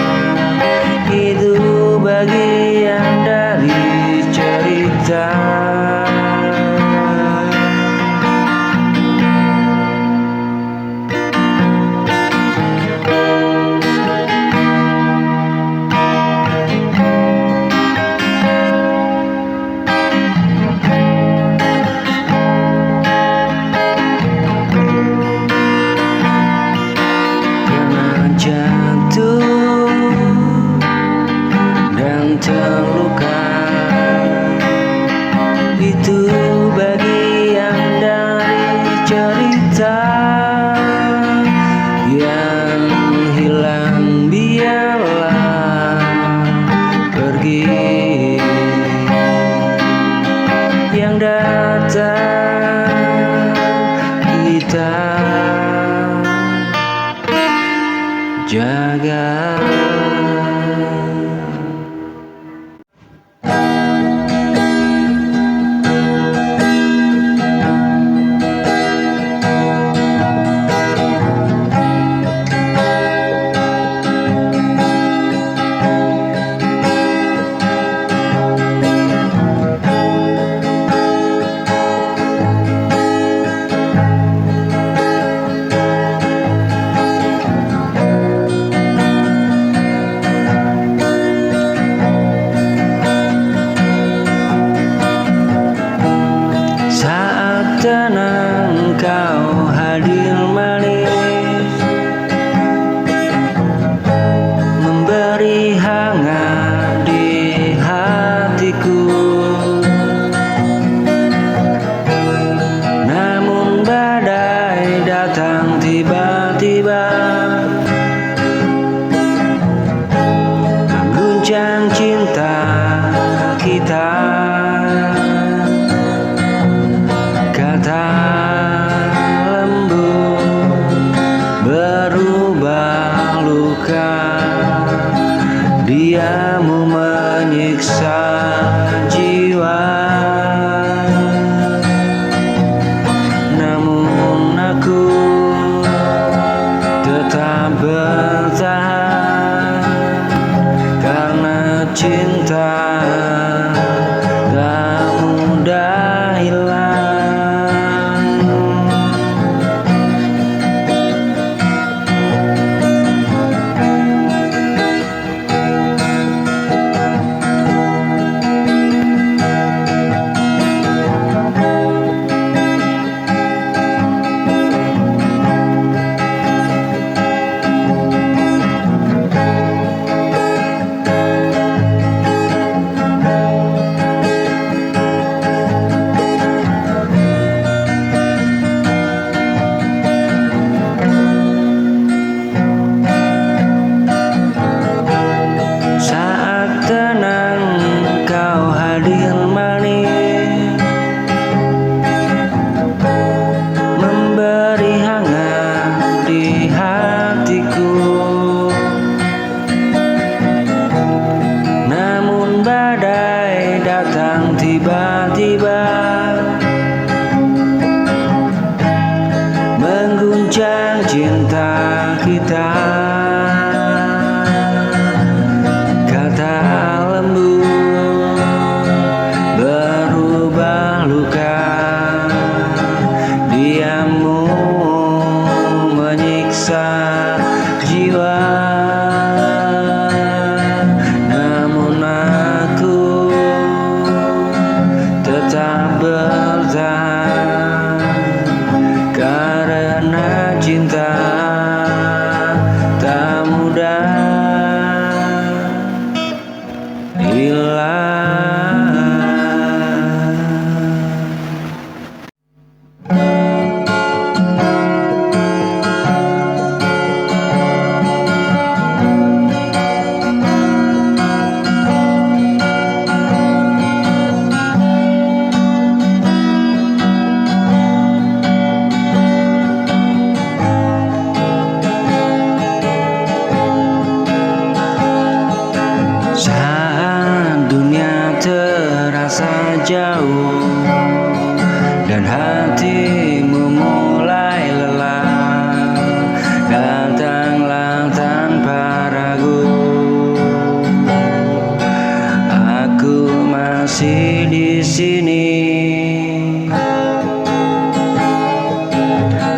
Itu bagian dari cerita. Jatuh dan terluka, itu bagian dari cerita. Yang hilang biarlah pergi, yang datang kita jaga. Saat tenang kau hadir manis, memberi hangat di hatiku. Namun badai datang tiba-tiba, mengguncang cinta kita. Kata lembut berubah luka, diamu menyiksa jiwa. Namun aku tetap bertahan, karena cinta tak mudah hilang. tiba-tiba mengguncang cinta kita. Kata lembut berubah luka, diammu menyiksa jiwa. Namun aku tetap bertahan karena karena cinta tak mudah hilang. Saat dunia terasa jauh dan hatimu mulai lelah, datanglah tanpa ragu. Aku masih di sini,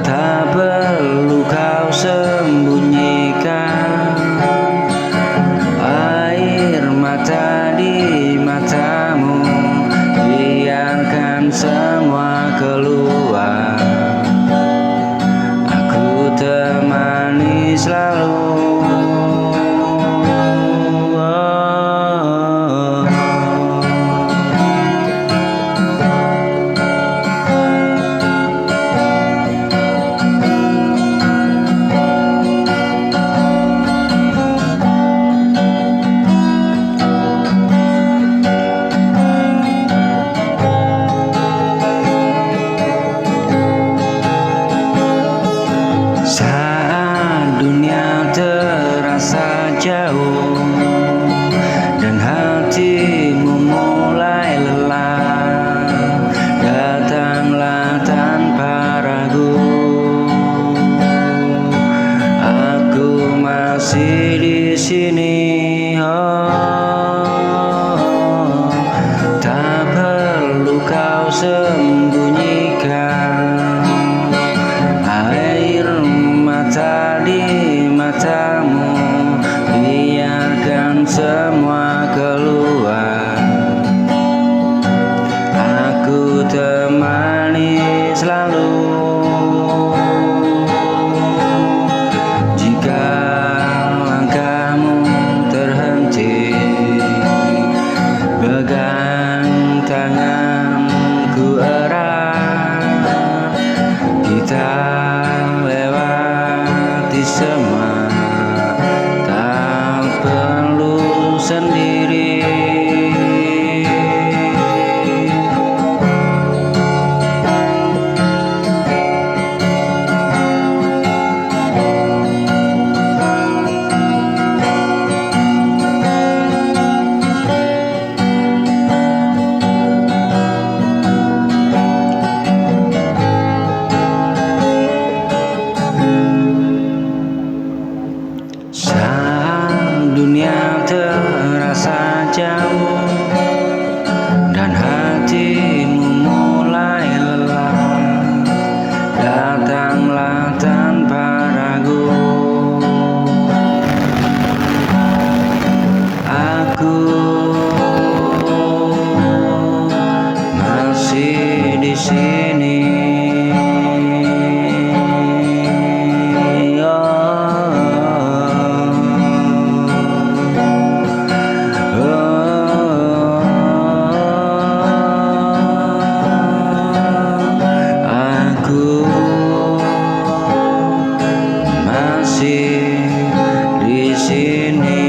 tak perlu kau sembunyikan air mata di matamu, biarkan semua keluar. Aku temani selalu. Saat dunia terasa jauh dan hatimu mulai lelah, datanglah tanpa ragu. Aku masih di sini, oh, tak perlu kau sembunyikan air mata di matamu, biarkan semua keluar. Aku temani selalu. Jika langkahmu terhenti, pegang tanganku erat. Kita lewati semua, tak perlu sendiri. Saat dunia terasa jauh dan hatimu mulai lelah, datanglah tanpa ragu. Aku masih di sini. Aku masih di sini.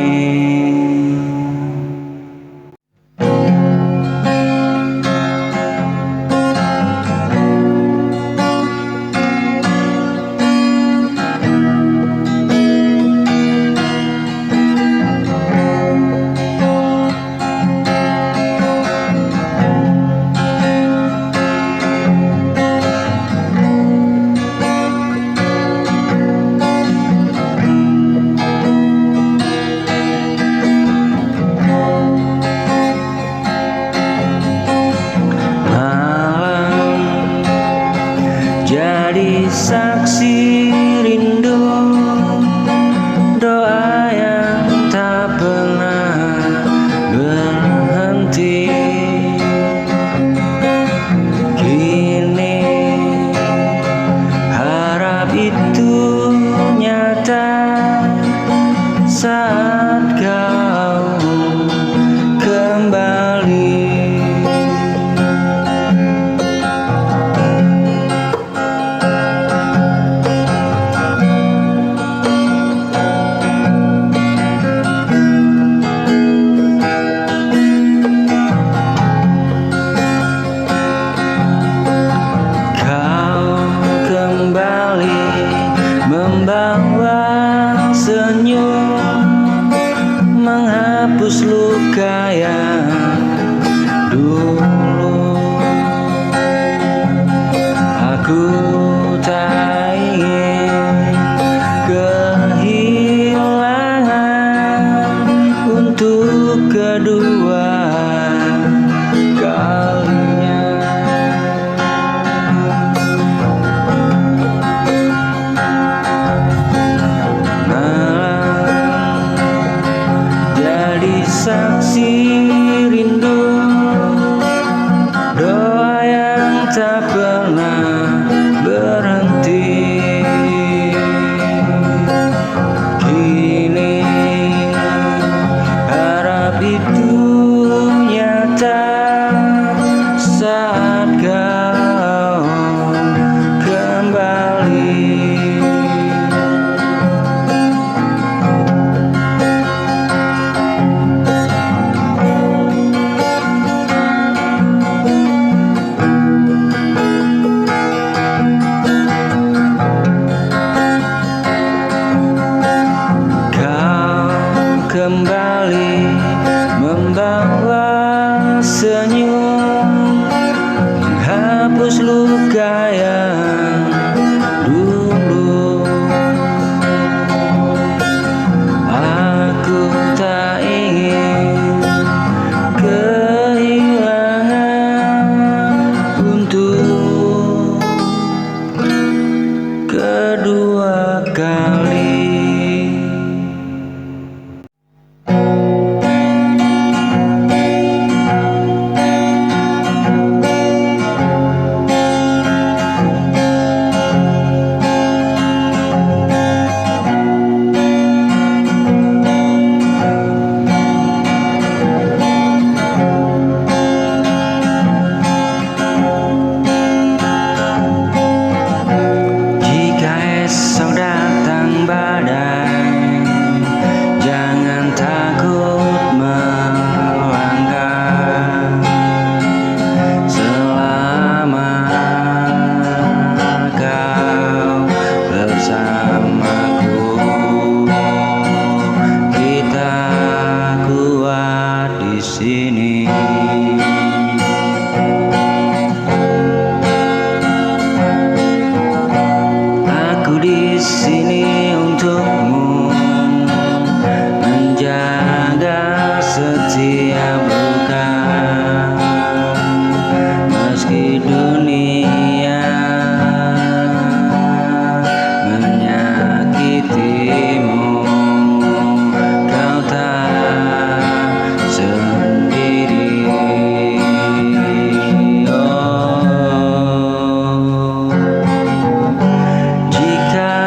Jadi saksi rindu, doa yang tak pernah berhenti. Kini harap membawa senyum, menghapus luka yang dulu. Aku tak ingin kehilangan untuk kedua kalinya. Malam jadi saksi rindu, doa yang tak pernah berhenti. Kini harap itu nyata saat kau kembali. Kembali membawa senyum, menghapus luka yang dulu. Aku tak ingin kehilangan untuk kedua kali. Jika esok datang badai, jangan takut melangkah. Selama kau bersamaku, kita kuat di sini. Aku di sini untukmu, menjaga setiap luka, meski dunia menyakitimu, kau tak sendiri. Oh, jika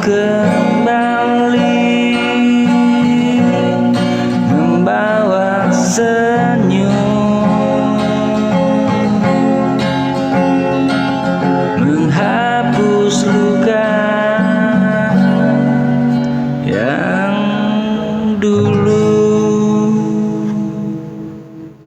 ke